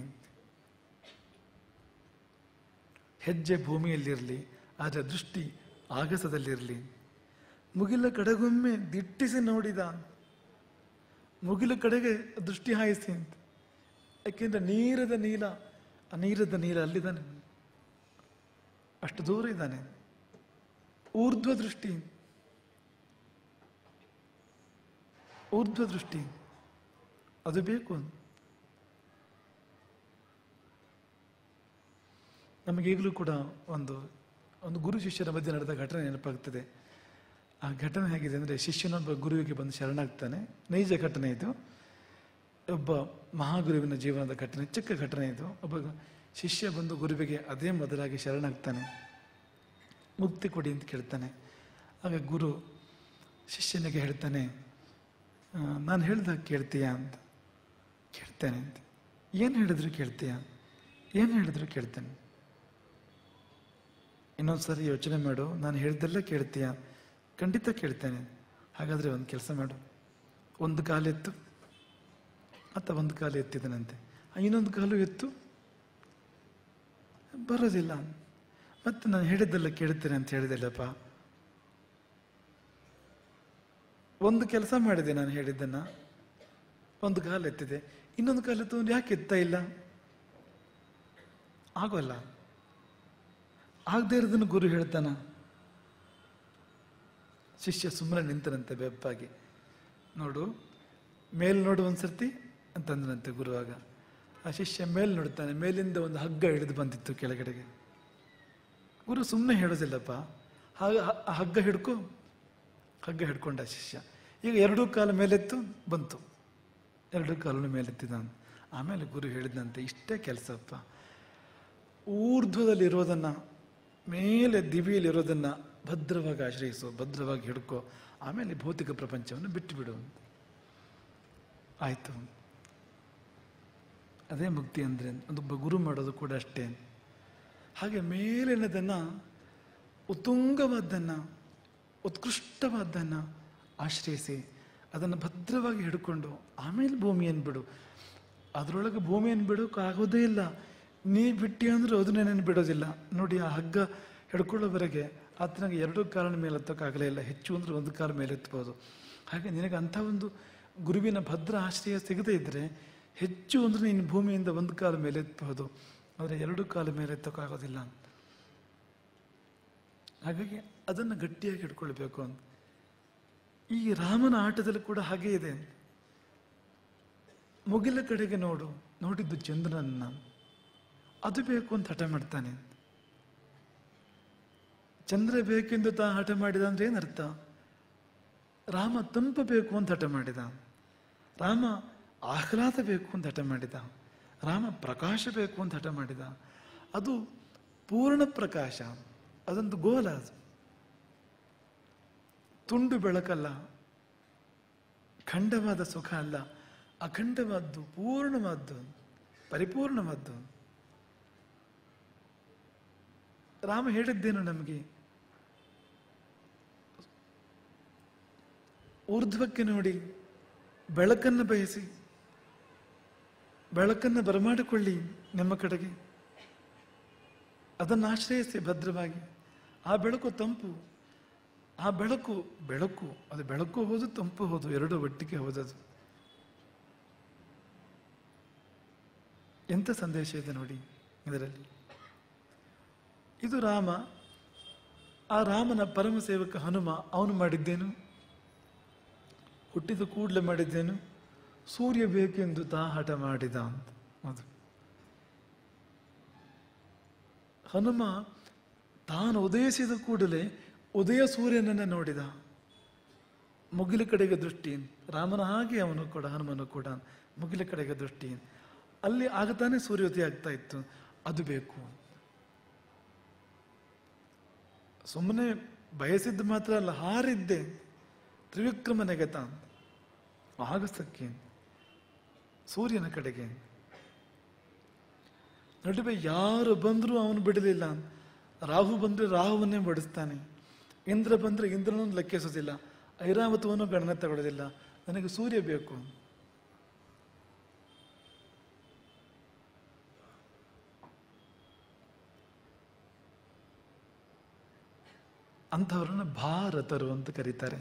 ಹೆಜ್ಜೆ ಭೂಮಿಯಲ್ಲಿರಲಿ, ಆದರೆ ದೃಷ್ಟಿ ಆಗಸದಲ್ಲಿರಲಿ. ಮುಗಿಲ ಕಡೆಗೊಮ್ಮೆ ದಿಟ್ಟಿಸಿ ನೋಡಿದ, ಮುಗಿಲ ಕಡೆಗೆ ದೃಷ್ಟಿ ಹಾಯಿಸಿ ಅಂತ. ಯಾಕೆಂದ್ರೆ ನೀರದ ನೀಲ ಅಲ್ಲಿದ್ದಾನೆ, ಅಷ್ಟು ದೂರ ಇದ್ದಾನೆ. ಊರ್ಧ್ವ ದೃಷ್ಟಿ ಅದು ಬೇಕು. ನಮಗೀಗಲೂ ಕೂಡ ಒಂದು ಗುರು ಶಿಷ್ಯರ ಮಧ್ಯೆ ನಡೆದ ಘಟನೆ ನೆನಪಾಗ್ತದೆ. ಆ ಘಟನೆ ಹೇಗಿದೆ ಅಂದರೆ, ಶಿಷ್ಯನೊಬ್ಬ ಗುರುವಿಗೆ ಬಂದು ಶರಣಾಗ್ತಾನೆ. ನೈಜ ಘಟನೆ ಇದು. ಒಬ್ಬ ಮಹಾಗುರುವಿನ ಜೀವನದ ಘಟನೆ, ಚಿಕ್ಕ ಘಟನೆ ಇದು. ಒಬ್ಬ ಶಿಷ್ಯ ಬಂದು ಗುರುವಿಗೆ ಅದೇ ಮೊದಲಾಗಿ ಶರಣಾಗ್ತಾನೆ. ಮುಕ್ತಿ ಕೊಡಿ ಅಂತ ಕೇಳ್ತಾನೆ. ಆಗ ಗುರು ಶಿಷ್ಯನಿಗೆ ಹೇಳ್ತಾನೆ, ನಾನು ಹೇಳ್ದಾಗ ಕೇಳ್ತೀಯಾ ಅಂತ. ಕೇಳ್ತೇನೆ ಅಂತ. ಏನು ಹೇಳಿದ್ರು ಕೇಳ್ತೀಯಾ? ಏನು ಹೇಳಿದ್ರು ಕೇಳ್ತೇನೆ. ಇನ್ನೊಂದ್ಸರಿ ಯೋಚನೆ ಮಾಡು, ನಾನು ಹೇಳ್ದೆಲ್ಲ ಕೇಳ್ತೀಯಾ? ಖಂಡಿತ ಕೇಳ್ತೇನೆ. ಹಾಗಾದರೆ ಒಂದು ಕೆಲಸ ಮಾಡು, ಒಂದು ಕಾಲೆತ್ತು ಅಥವಾ ಒಂದು ಕಾಲು ಎತ್ತಿದನಂತೆ, ಇನ್ನೊಂದು ಕಾಲು ಎತ್ತು. ಬರೋದಿಲ್ಲ. ಮತ್ತೆ ನಾನು ಹೇಳಿದ್ದೆಲ್ಲ ಕೇಳ್ತೇನೆ ಅಂತ ಹೇಳಿದೆಲ್ಲಪ್ಪ. ಒಂದು ಕೆಲಸ ಮಾಡಿದೆ, ನಾನು ಹೇಳಿದ್ದನ್ನ, ಒಂದು ಕಾಲು ಎತ್ತಿದೆ, ಇನ್ನೊಂದು ಕಾಲು ಎತ್ತು, ಯಾಕೆ ಎತ್ತಾ ಇಲ್ಲ? ಆಗೋಲ್ಲ. ಆಗದೆ ಇರೋದನ್ನು ಗುರು ಹೇಳ್ತಾನ. ಶಿಷ್ಯ ಸುಮ್ಮನೆ ನಿಂತನಂತೆ ಬೆಪ್ಪಾಗಿ. ನೋಡು, ಮೇಲ್ ನೋಡು ಒಂದ್ಸರ್ತಿ ಅಂತಂದನಂತೆ ಗುರುವಾಗ. ಆ ಶಿಷ್ಯ ಮೇಲ್ ನೋಡ್ತಾನೆ. ಮೇಲಿಂದ ಒಂದು ಹಗ್ಗ ಹಿಡಿದು ಬಂದಿತ್ತು ಕೆಳಗಡೆಗೆ. ಗುರು ಸುಮ್ಮನೆ ಹೇಳೋದಿಲ್ಲಪ್ಪ, ಹಗ್ಗ ಹಿಡ್ಕೊ. ಹಗ್ಗ ಹಿಡ್ಕೊಂಡ ಶಿಷ್ಯ. ಈಗ ಎರಡೂ ಕಾಲ ಮೇಲೆತ್ತು ಬಂತು, ಎರಡೂ ಕಾಲನ್ನು ಮೇಲೆತ್ತಿದ. ಆಮೇಲೆ ಗುರು ಹೇಳಿದಂತೆ, ಇಷ್ಟೇ ಕೆಲಸಪ್ಪ, ಊರ್ಧ್ವದಲ್ಲಿರೋದನ್ನು, ಮೇಲೆ ದಿವಿಯಲ್ಲಿರೋದನ್ನು ಭದ್ರವಾಗಿ ಆಶ್ರಯಿಸು, ಭದ್ರವಾಗಿ ಹಿಡ್ಕೋ, ಆಮೇಲೆ ಭೌತಿಕ ಪ್ರಪಂಚವನ್ನು ಬಿಟ್ಟು ಬಿಡು. ಆಯಿತು. ಅದೇ ಮುಕ್ತಿ ಅಂದರೆ ಒಂದೊಬ್ಬ ಗುರು ಮಾಡೋದು ಕೂಡ ಅಷ್ಟೇ. ಹಾಗೆ ಮೇಲಿನದನ್ನು, ಉತ್ತುಂಗವಾದ್ದನ್ನು, ಉತ್ಕೃಷ್ಟವಾದ್ದನ್ನು ಆಶ್ರಯಿಸಿ ಅದನ್ನು ಭದ್ರವಾಗಿ ಹಿಡ್ಕೊಂಡು ಆಮೇಲೆ ಭೂಮಿಯನ್ನು ಬಿಡು. ಅದರೊಳಗೆ ಭೂಮಿಯನ್ನು ಬಿಡೋಕ್ಕಾಗೋದೇ ಇಲ್ಲ. ನೀ ಬಿಟ್ಟಿ ಅಂದ್ರೆ ಅದನ್ನೇನೇನು ಬಿಡೋದಿಲ್ಲ. ನೋಡಿ, ಆ ಹಗ್ಗ ಹಿಡ್ಕೊಳ್ಳೋವರೆಗೆ ಆತನಿಗೆ ಎರಡೂ ಕಾಲಿನ ಮೇಲೆ ಎತ್ತೋಕ್ಕಾಗಲೇ ಇಲ್ಲ. ಹೆಚ್ಚು ಅಂದರೆ ಒಂದು ಕಾಲ ಮೇಲೆ ಎತ್ತಬಹುದು. ಹಾಗೆ ನಿನಗೆ ಅಂಥ ಒಂದು ಗುರುವಿನ ಭದ್ರ ಆಶ್ರಯ ಸಿಗದೇ ಇದ್ದರೆ ಹೆಚ್ಚು ಅಂದರೆ ನೀನು ಭೂಮಿಯಿಂದ ಒಂದು ಕಾಲ ಮೇಲೆ ಎತ್ತಬಹುದು, ಆದರೆ ಎರಡೂ ಕಾಲ ಮೇಲೆ ಎತ್ತೋಕ್ಕಾಗೋದಿಲ್ಲ. ಹಾಗಾಗಿ ಅದನ್ನು ಗಟ್ಟಿಯಾಗಿ ಹಿಡ್ಕೊಳ್ಬೇಕು ಅಂತ. ಈ ರಾಮನ ಆಟದಲ್ಲಿ ಕೂಡ ಹಾಗೇ ಇದೆ. ಮುಗಿಲ ಕಡೆಗೆ ನೋಡಿದ್ದು ಚಂದ್ರನನ್ನ, ಅದು ಬೇಕು ಅಂತ ಹಠ ಮಾಡ್ತಾನೆ. ಚಂದ್ರ ಬೇಕೆಂದು ತಾ ಹಠ ಮಾಡಿದ ಅಂದ್ರೆ ಏನರ್ಥ? ರಾಮ ತಂಪು ಬೇಕು ಅಂತ ಹಠ ಮಾಡಿದ, ರಾಮ ಆಹ್ಲಾದ ಬೇಕು ಅಂತ ಹಠ ಮಾಡಿದ, ರಾಮ ಪ್ರಕಾಶ ಬೇಕು ಅಂತ ಹಠ ಮಾಡಿದ. ಅದು ಪೂರ್ಣ ಪ್ರಕಾಶ, ಅದೊಂದು ಗೋಲ, ಅದು ತುಂಡು ಬೆಳಕಲ್ಲ, ಖಂಡವಾದ ಸುಖ ಅಲ್ಲ, ಅಖಂಡವಾದ್ದು, ಪೂರ್ಣವಾದ್ದು, ಪರಿಪೂರ್ಣವಾದ್ದು. ರಾಮ ಹೇಳಿದ್ದೇನು ನಮಗೆ? ಊರ್ಧ್ವಕ್ಕೆ ನೋಡಿ, ಬೆಳಕನ್ನು ಬಯಸಿ, ಬೆಳಕನ್ನು ಬರಮಾಡಿಕೊಳ್ಳಿ ನಿಮ್ಮ ಕಡೆಗೆ, ಅದನ್ನು ಆಶ್ರಯಿಸಿ ಭದ್ರವಾಗಿ. ಆ ಬೆಳಕು ತಂಪು, ಆ ಬೆಳಕು ಅದು ಬೆಳಕು ಹೌದು, ತಂಪು ಹೌದು, ಎರಡೂ ಒಟ್ಟಿಗೆ ಹೋದದು. ಎಂಥ ಸಂದೇಶ ಇದೆ ನೋಡಿ ಇದರಲ್ಲಿ. ಇದು ರಾಮ. ಆ ರಾಮನ ಪರಮ ಸೇವಕ ಹನುಮ, ಅವನು ಮಾಡಿದ್ದೇನು? ಹುಟ್ಟಿದ ಕೂಡಲೇ ಮಾಡಿದ್ದೇನು? ಸೂರ್ಯ ಬೇಕೆಂದು ತಾ ಹಠ ಮಾಡಿದ ಅಂತ. ಅದು ಹನುಮ ತಾನು ಉದಯಿಸಿದ ಕೂಡಲೇ ಉದಯ ಸೂರ್ಯನನ್ನು ನೋಡಿದ, ಮುಗಿಲ ಕಡೆಗೆ ದೃಷ್ಟಿ. ರಾಮನ ಹಾಗೆ ಅವನು ಕೂಡ, ಹನುಮನು ಕೂಡ ಮುಗಿಲ ಕಡೆಗೆ ದೃಷ್ಟಿ. ಅಲ್ಲಿ ಆಗತಾನೆ ಸೂರ್ಯೋದಯ ಆಗ್ತಾ ಇತ್ತು. ಅದು ಬೇಕು. ಸುಮ್ಮನೆ ಬಯಸಿದ್ದು ಮಾತ್ರ ಅಲ್ಲ, ಹಾರಿದ್ದೆ ತ್ರಿವಿಕ್ರಮನೆಗೆ ತಾನು ಆಗಸಕ್ಕೆ, ಸೂರ್ಯನ ಕಡೆಗೆ. ನಡುವೆ ಯಾರು ಬಂದರೂ ಅವನು ಬಿಡಲಿಲ್ಲ. ರಾಹು ಬಂದರೆ ರಾಹುವನ್ನೇ ಬಡಿಸ್ತಾನೆ, ಇಂದ್ರ ಬಂದರೆ ಇಂದ್ರನನ್ನು ಲೆಕ್ಕಿಸೋದಿಲ್ಲ, ಐರಾವತವನ್ನು ಗಣನೆ ತಗೊಳ್ಳೋದಿಲ್ಲ. ನನಗೆ ಸೂರ್ಯ ಬೇಕು. ಅಂಥವ್ರನ್ನ ಭಾರತರು ಅಂತ ಕರೀತಾರೆ.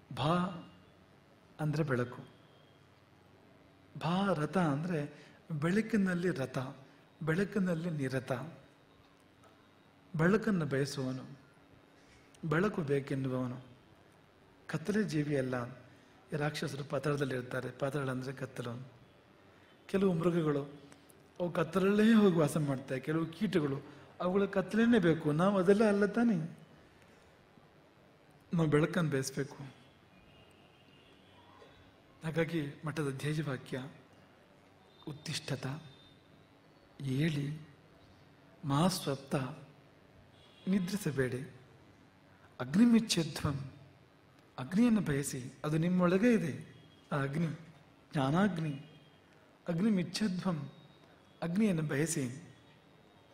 ಭಾ ಅಂದರೆ ಬೆಳಕು, ಭಾರತ ಅಂದರೆ ಬೆಳಕಿನಲ್ಲಿ ರಥ, ಬೆಳಕಿನಲ್ಲಿ ನಿರತ, ಬೆಳಕನ್ನು ಬಯಸುವವನು, ಬೆಳಕು ಬೇಕೆನ್ನುವವನು. ಕತ್ತಲೆ ಜೀವಿ ಅಲ್ಲ. ಈ ರಾಕ್ಷಸರು ಪಾತಾಳದಲ್ಲಿರ್ತಾರೆ. ಪಾತಾಳ ಅಂದರೆ ಕತ್ತಲು. ಕೆಲವು ಮೃಗಗಳು ಅವು ಕತ್ತಲಲ್ಲೇ ಹೋಗಿ ವಾಸ ಮಾಡ್ತಾರೆ. ಕೆಲವು ಕೀಟಗಳು ಅವುಗಳ ಕತ್ತಲೇನೇ ಬೇಕು. ನಾವು ಅದೆಲ್ಲ ಅಲ್ಲ ತಾನೆ. ನಾವು ಬೆಳಕನ್ನು ಬಯಸಬೇಕು. ಹಾಗಾಗಿ ಮಠದ ಧ್ಯೇಯವಾಕ್ಯ ಉತ್ತಿಷ್ಠತ, ಏಳಿ, ಮಾ ಸ್ವಪ್ತ, ನಿದ್ರಿಸಬೇಡಿ, ಅಗ್ನಿಮಿಚ್ಛಧ್ವಂ, ಅಗ್ನಿಯನ್ನು ಬಯಸಿ, ಅದು ನಿಮ್ಮೊಳಗೆ ಇದೆ. ಆ ಅಗ್ನಿ ಜ್ಞಾನಾಗ್ನಿ, ಅಗ್ನಿಮಿಚ್ಛಧ್ವಂ, ಅಗ್ನಿಯನ್ನು ಬಯಸಿ.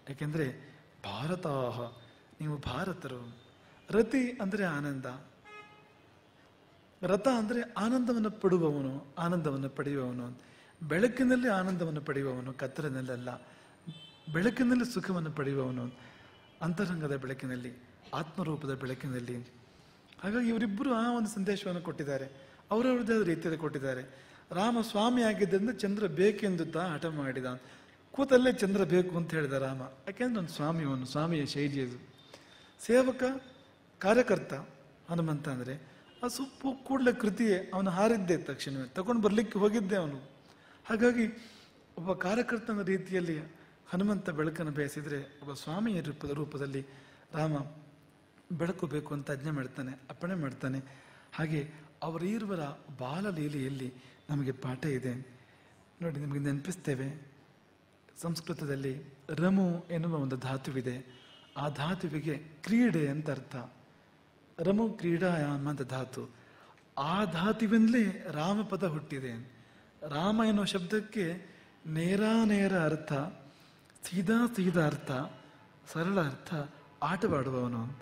ಯಾಕೆಂದರೆ ಭಾರತಾಹ, ನೀವು ಭಾರತರು. ರತಿ ಅಂದರೆ ಆನಂದ, ರಥ ಅಂದರೆ ಆನಂದವನ್ನು ಪಡುವವನು, ಆನಂದವನ್ನು ಪಡೆಯುವವನು. ಬೆಳಕಿನಲ್ಲಿ ಆನಂದವನ್ನು ಪಡೆಯುವವನು, ಕತ್ತಲಿನಲ್ಲ. ಬೆಳಕಿನಲ್ಲಿ ಸುಖವನ್ನು ಪಡೆಯುವವನು, ಅಂತರಂಗದ ಬೆಳಕಿನಲ್ಲಿ, ಆತ್ಮರೂಪದ ಬೆಳಕಿನಲ್ಲಿ. ಹಾಗಾಗಿ ಇವರಿಬ್ಬರು ಆ ಒಂದು ಸಂದೇಶವನ್ನು ಕೊಟ್ಟಿದ್ದಾರೆ, ಅವರವರದೇ ರೀತಿಯಲ್ಲಿ ಕೊಟ್ಟಿದ್ದಾರೆ. ರಾಮ ಸ್ವಾಮಿ ಆಗಿದ್ದರಿಂದ ಚಂದ್ರ ಬೇಕೆಂದು ತಾ ಹಠ ಮಾಡಿದ. ಕೂತಲ್ಲೇ ಚಂದ್ರ ಬೇಕು ಅಂತ ಹೇಳಿದ ರಾಮ. ಯಾಕೆಂದ್ರೆ ಒಂದು ಸ್ವಾಮಿ, ಅವನು ಸ್ವಾಮಿಯ ಶೈಲಿ ಅದು. ಸೇವಕ, ಕಾರ್ಯಕರ್ತ ಹನುಮಂತ ಅಂದರೆ ಆ ಸೊಪ್ಪು ಕೂಡಲೇ ಕೃತಿಯೇ. ಅವನು ಹಾರಿದ್ದೆ ತಕ್ಷಣವೇ, ತಗೊಂಡು ಬರಲಿಕ್ಕೆ ಹೋಗಿದ್ದೆ ಅವನು. ಹಾಗಾಗಿ ಒಬ್ಬ ಕಾರ್ಯಕರ್ತನ ರೀತಿಯಲ್ಲಿ ಹನುಮಂತ ಬೆಳಕನ್ನು ಬಯಸಿದರೆ, ಒಬ್ಬ ಸ್ವಾಮಿಯ ರೂಪದಲ್ಲಿ ರಾಮ ಬೆಳಕು ಬೇಕು ಅಂತ ಆಜ್ಞೆ ಮಾಡ್ತಾನೆ, ಅಪ್ಪಣೆ ಮಾಡ್ತಾನೆ. ಹಾಗೆ ಅವರೀರ್ವರ ಬಾಲಲೀಲೆಯಲ್ಲಿ ನಮಗೆ ಪಾಠ ಇದೆ ನೋಡಿ. ನಿಮಗೆ ನೆನಪಿಸ್ತೇವೆ, ಸಂಸ್ಕೃತದಲ್ಲಿ ರಮು ಎನ್ನುವ ಒಂದು ಧಾತುವಿದೆ. ಆ ಧಾತುವಿಗೆ ಕ್ರೀಡೆ ಅಂತ ಅರ್ಥ. ರಮು ಕ್ರೀಡಾಯಾಮ ಅಂತ ಧಾತು. ಆ ಧಾತುವಿಂದಲೇ ರಾಮಪದ ಹುಟ್ಟಿದೆ. ರಾಮ ಎನ್ನುವ ಶಬ್ದಕ್ಕೆ ನೇರ ಅರ್ಥ, ಸೀದಾ ಅರ್ಥ, ಸರಳ ಅರ್ಥ ಆಟವಾಡುವವನು ಅಂತ,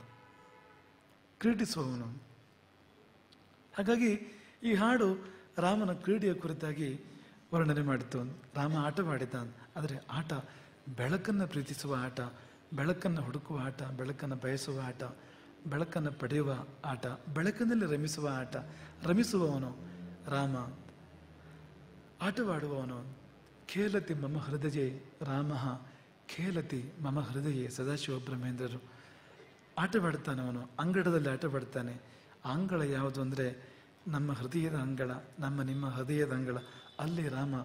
ಕ್ರೀಡಿಸುವವನು. ಹಾಗಾಗಿ ಈ ಹಾಡು ರಾಮನ ಕ್ರೀಡೆಯ ಕುರಿತಾಗಿ ವರ್ಣನೆ ಮಾಡಿತು. ರಾಮ ಆಟವಾಡಿದ. ಆದರೆ ಆಟ ಬೆಳಕನ್ನು ಪ್ರೀತಿಸುವ ಆಟ, ಬೆಳಕನ್ನು ಹುಡುಕುವ ಆಟ, ಬೆಳಕನ್ನು ಬಯಸುವ ಆಟ, ಬೆಳಕನ್ನು ಪಡೆಯುವ ಆಟ, ಬೆಳಕಿನಲ್ಲಿ ರಮಿಸುವ ಆಟ. ರಮಿಸುವವನು ರಾಮ, ಆಟವಾಡುವವನು. ಖೇಲತಿ ಮಮ ಹೃದಯೇ ರಾಮ ಖೇಲತಿ ಮಮ ಹೃದಯೇ ಸದಾಶಿವ ಬ್ರಹ್ಮೇಂದ್ರರು. ಆಟವಾಡ್ತಾನವನು, ಅಂಗಳದಲ್ಲಿ ಆಟವಾಡ್ತಾನೆ. ಆ ಅಂಗಳ ಯಾವುದು ಅಂದರೆ ನಮ್ಮ ಹೃದಯದ ಅಂಗಳ, ನಿಮ್ಮ ಹೃದಯದ ಅಂಗಳ. ಅಲ್ಲಿ ರಾಮ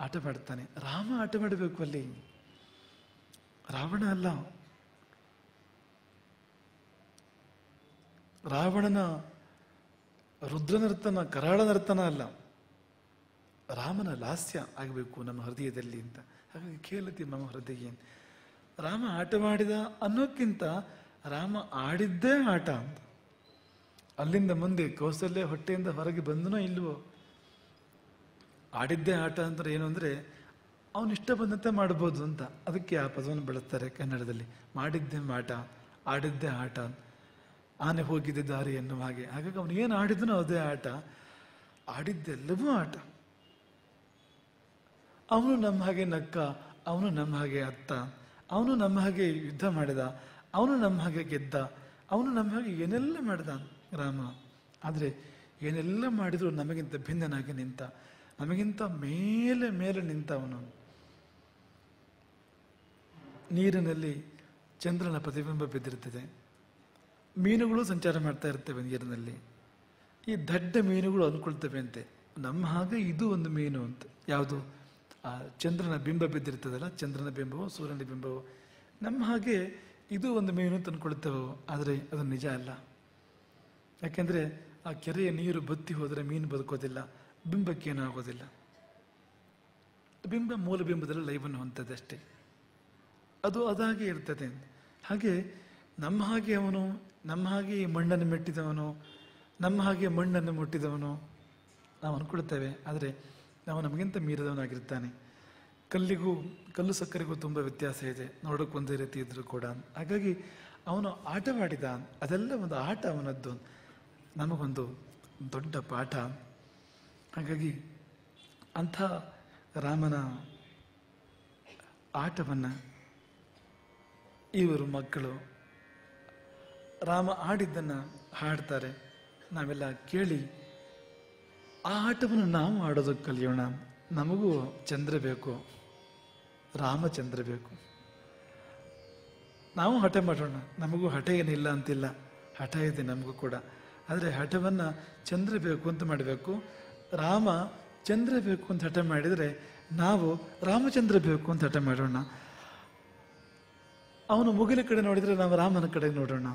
ಆಟವಾಡ್ತಾನೆ. ರಾಮ ಆಟವಾಡಬೇಕು ಅಲ್ಲಿ, ರಾವಣ ಅಲ್ಲ. ರಾವಣನ ರುದ್ರನರ್ತನ, ಕರಾಳ ನರ್ತನ ಅಲ್ಲ, ರಾಮನ ಲಾಸ್ಯ ಆಗಬೇಕು ನಮ್ಮ ಹೃದಯದಲ್ಲಿ ಅಂತ. ಹಾಗಾಗಿ ಖೇಲತಿ ಮಮ ಹೃದಯ. ರಾಮ ಆಟವಾಡಿದ ಅನ್ನೋಕ್ಕಿಂತ ರಾಮ ಆಡಿದ್ದೇ ಆಟ ಅಂತ. ಅಲ್ಲಿಂದ ಮುಂದೆ ಕೌಸಲ್ಯ ಹೊಟ್ಟೆಯಿಂದ ಹೊರಗೆ ಬಂದನೋ ಇಲ್ವೋ, ಆಡಿದ್ದೇ ಆಟ ಅಂದ್ರೆ ಏನು ಅಂದರೆ ಅವನು ಇಷ್ಟ ಬಂದಂತೆ ಮಾಡ್ಬೋದು ಅಂತ. ಅದಕ್ಕೆ ಆ ಪದವನ್ನು ಬಳಸ್ತಾರೆ ಕನ್ನಡದಲ್ಲಿ. ಮಾಡಿದ್ದೇ ಮಾಟ, ಆಡಿದ್ದೇ ಆಟ, ಆನೆ ಹೋಗಿದ್ದ ದಾರಿ ಎನ್ನುವ ಹಾಗೆ. ಹಾಗಾಗಿ ಅವನು ಏನು ಆಡಿದನೋ ಅದೇ ಆಟ, ಆಡಿದ್ದೆಲ್ಲವೂ ಆಟ. ಅವನು ನಮ್ಮ ಹಾಗೆ ನಕ್ಕ, ಅವನು ನಮ್ಮ ಹಾಗೆ ಅತ್ತ, ಅವನು ನಮ್ಮ ಹಾಗೆ ಯುದ್ಧ ಮಾಡಿದ, ಅವನು ನಮ್ಮ ಹಾಗೆ ಗೆದ್ದ, ಅವನು ನಮ್ಮ ಹಾಗೆ ಏನೆಲ್ಲ ಮಾಡಿದ ರಾಮ. ಆದರೆ ಏನೆಲ್ಲ ಮಾಡಿದ್ರು ನಮಗಿಂತ ಭಿನ್ನನಾಗಿ ನಿಂತ, ನಮಗಿಂತ ಮೇಲೆ ನಿಂತ ಅವನು. ನೀರಿನಲ್ಲಿ ಚಂದ್ರನ ಪ್ರತಿಬಿಂಬ ಬಿದ್ದಿರ್ತದೆ, ಮೀನುಗಳು ಸಂಚಾರ ಮಾಡ್ತಾ ಇರ್ತವೆ ನೀರಿನಲ್ಲಿ. ಈ ದಡ್ಡ ಮೀನುಗಳು ಅಂದ್ಕೊಳ್ತವೆ ಅಂತೆ ನಮ್ಮ ಹಾಗೆ ಇದು ಒಂದು ಮೀನು ಅಂತ. ಯಾವುದು? ಆ ಚಂದ್ರನ ಬಿಂಬ ಬಿದ್ದಿರ್ತದಲ್ಲ, ಚಂದ್ರನ ಬಿಂಬವು ಸೂರ್ಯನ ಬಿಂಬವು, ನಮ್ಮ ಹಾಗೆ ಇದು ಒಂದು ಮೀನು ಅಂತ ಅಂದ್ಕೊಳ್ತೇವೆ. ಆದರೆ ಅದು ನಿಜ ಅಲ್ಲ. ಯಾಕೆಂದ್ರೆ ಆ ಕೆರೆಯ ನೀರು ಬತ್ತಿ ಹೋದರೆ ಮೀನು ಬದುಕೋದಿಲ್ಲ, ಬಿಂಬಕ್ಕೇನೂ ಆಗೋದಿಲ್ಲ. ಬಿಂಬ ಮೂಲ ಬಿಂಬದಲ್ಲಿ ಲೈವನ್ನು ಹೊಂದದೆ ಅಷ್ಟೇ, ಅದು ಅದಾಗೆ ಇರ್ತದೆ. ಹಾಗೆ ನಮ್ಮ ಹಾಗೆ ಅವನು, ನಮ್ಮ ಹಾಗೆ ಈ ಮಣ್ಣನ್ನು ಮೆಟ್ಟಿದವನು, ನಮ್ಮ ಹಾಗೆ ಮಣ್ಣನ್ನು ಮುಟ್ಟಿದವನು ನಾವು ಅಂದ್ಕೊಳ್ತೇವೆ. ಆದರೆ ನಾವು ನಮಗಿಂತ ಮೀರಿದವನಾಗಿರ್ತಾನೆ. ಕಲ್ಲು ಸಕ್ಕರೆಗೂ ತುಂಬ ವ್ಯತ್ಯಾಸ ಇದೆ, ನೋಡೋಕೆ ಒಂದೇ ರೀತಿ ಇದ್ರೂ ಕೂಡ. ಹಾಗಾಗಿ ಅವನು ಆಟವಾಡಿದ, ಅದೆಲ್ಲ ಒಂದು ಆಟ ಅವನದ್ದು, ನಮಗೊಂದು ದೊಡ್ಡ ಪಾಠ. ಹಾಗಾಗಿ ಅಂಥ ರಾಮನ ಆಟವನ್ನು ಇವರು ಮಕ್ಕಳು ರಾಮ ಆಡಿದ್ದನ್ನು ಹಾಡ್ತಾರೆ. ನಾವೆಲ್ಲ ಕೇಳಿ ಆ ಆಟವನ್ನು ನಾವು ಆಡೋದಕ್ಕೆ ಕಲಿಯೋಣ. ನಮಗೂ ಚಂದ್ರ ಬೇಕು, ರಾಮಚಂದ್ರ ಬೇಕು. ನಾವು ಹಠ ಮಾಡೋಣ. ನಮಗೂ ಹಠ ಏನಿಲ್ಲ ಅಂತಿಲ್ಲ, ಹಠ ಇದೆ ನಮಗೂ ಕೂಡ. ಆದರೆ ಹಠವನ್ನು ಚಂದ್ರ ಬೇಕು ಅಂತ ಮಾಡಬೇಕು. ರಾಮ ಚಂದ್ರ ಬೇಕು ಅಂತ ಹಠ ಮಾಡಿದರೆ ನಾವು ರಾಮಚಂದ್ರ ಬೇಕು ಅಂತ ಹಠ ಮಾಡೋಣ. ಅವನು ಮುಗಿಲ ಕಡೆ ನೋಡಿದರೆ ನಾವು ರಾಮನ ಕಡೆ ನೋಡೋಣ.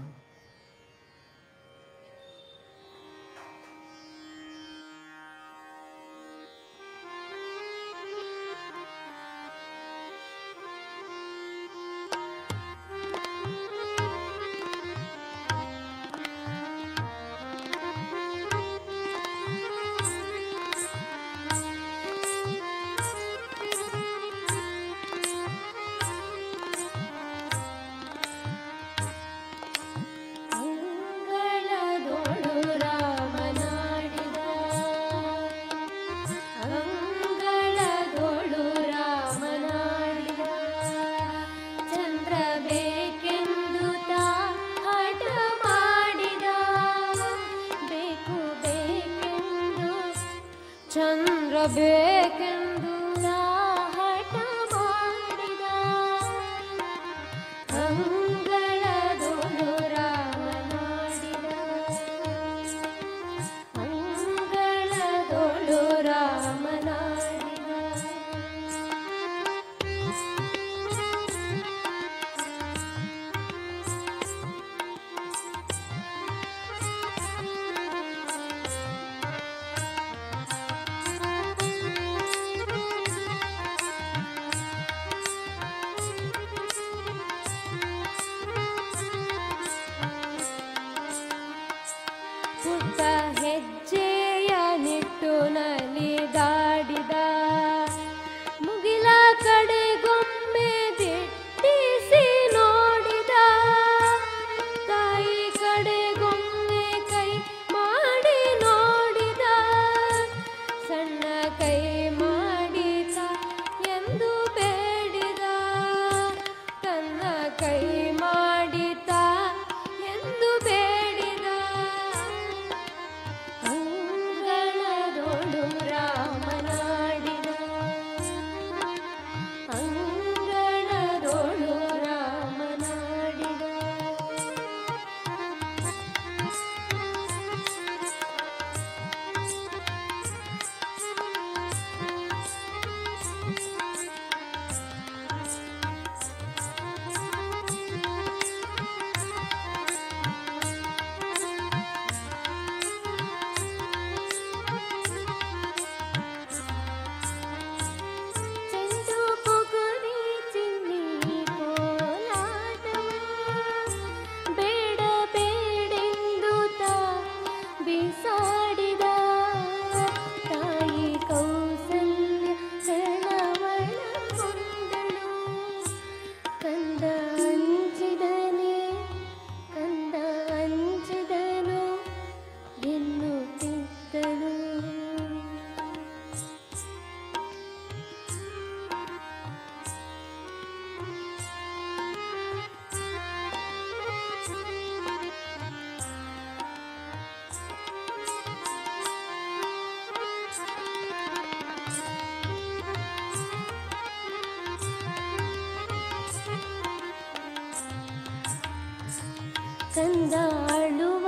ಕಂದಾಳುವ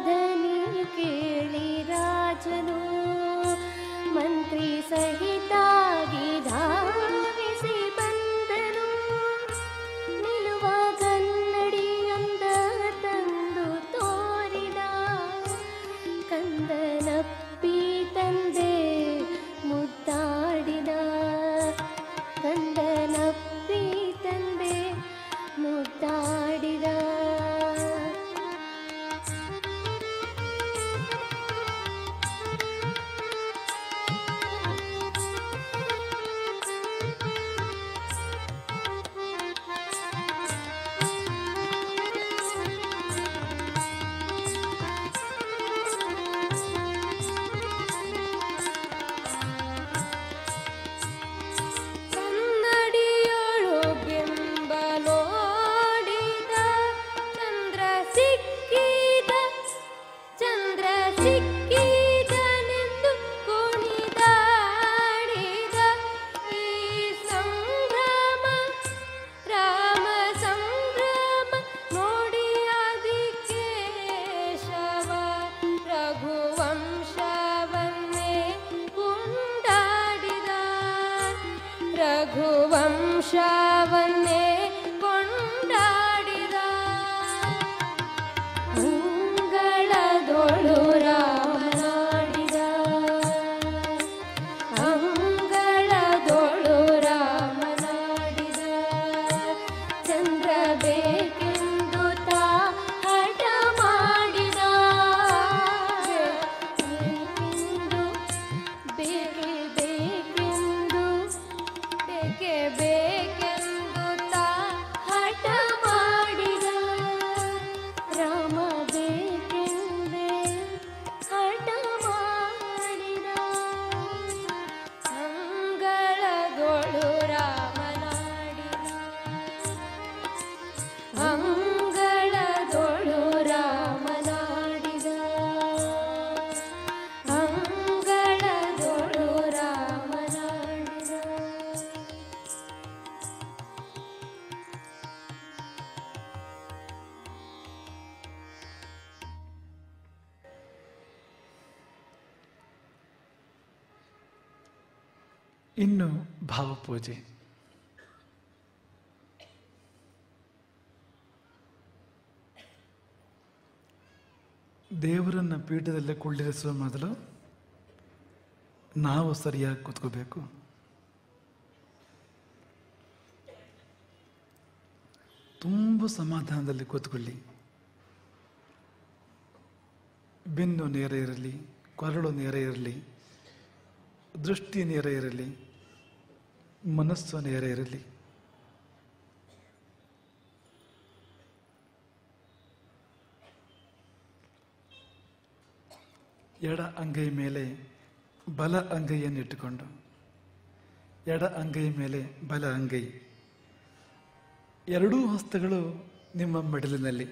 ದನಿ ಕೇಳಿ ರಾಜನು ಮಂತ್ರಿ ಸಹಿತಾಗಿ ಧಾವಿಸಿ ಬಂದನು. ನಿಲುವ ಕನ್ನಡಿಯೊಂದ ತಂದು ತೋರಿದ, ಕಂದನಪ್ಪಿ ತಂದೆ ಮುದ್ದಾಡಿದ, ಕಂದನಪ್ಪಿ ತಂದೆ ಮುದ್ದಾಡಿದ. ರಘುವಂಶವನ್ನೇ ಕೊಂಡಾಡಿದ, ಅಂಗಳದೊಳು ರಾಮನಾಡಿದ, ಅಂಗಳದೊಳು ರಾಮನಾಡಿದ. ಚಂದ್ರ ಬೇಕೆಂದು ತಾ ಹಠ ಮಾಡಿದ, ಬೇಕೆಂದು ತಾ ಹಠ ಮಾಡಿದ. ರಾಮ ಬೇಕೆಂದೇ ಹಠ ಮಾಡಿದ, ಅಂಗಳದೊಳು ರಾಮನಾಡಿದ, ಅಂಗಳದೊಳು ರಾಮನಾಡಿದ, ಅಂಗಳದೊಳು ರಾಮನಾಡಿದ. ಇನ್ನು ಭಾವಪೂಜೆ. ದೇವರನ್ನ ಪೀಠದಲ್ಲೇ ಕುಳ್ಳಿರಿಸುವ ಮೊದಲು ನಾವು ಸರಿಯಾಗಿ ಕೂತ್ಕೋಬೇಕು. ತುಂಬ ಸಮಾಧಾನದಲ್ಲಿ ಕೂತ್ಕೊಳ್ಳಿ. ಬೆನ್ನು ನೇರ ಇರಲಿ, ಕೊರಳು ನೇರ ಇರಲಿ, ದೃಷ್ಟಿ ನೇರ ಇರಲಿ, ಮನಸ್ಸು ನೇರ ಇರಲಿ. ಎಡ ಅಂಗೈ ಮೇಲೆ ಬಲ ಅಂಗೈಯನ್ನಿಟ್ಟುಕೊಂಡು, ಎಡ ಅಂಗೈ ಮೇಲೆ ಬಲ ಅಂಗೈ, ಎರಡೂ ಹಸ್ತಗಳು ನಿಮ್ಮ ಮಡಿಲಿನಲ್ಲಿ.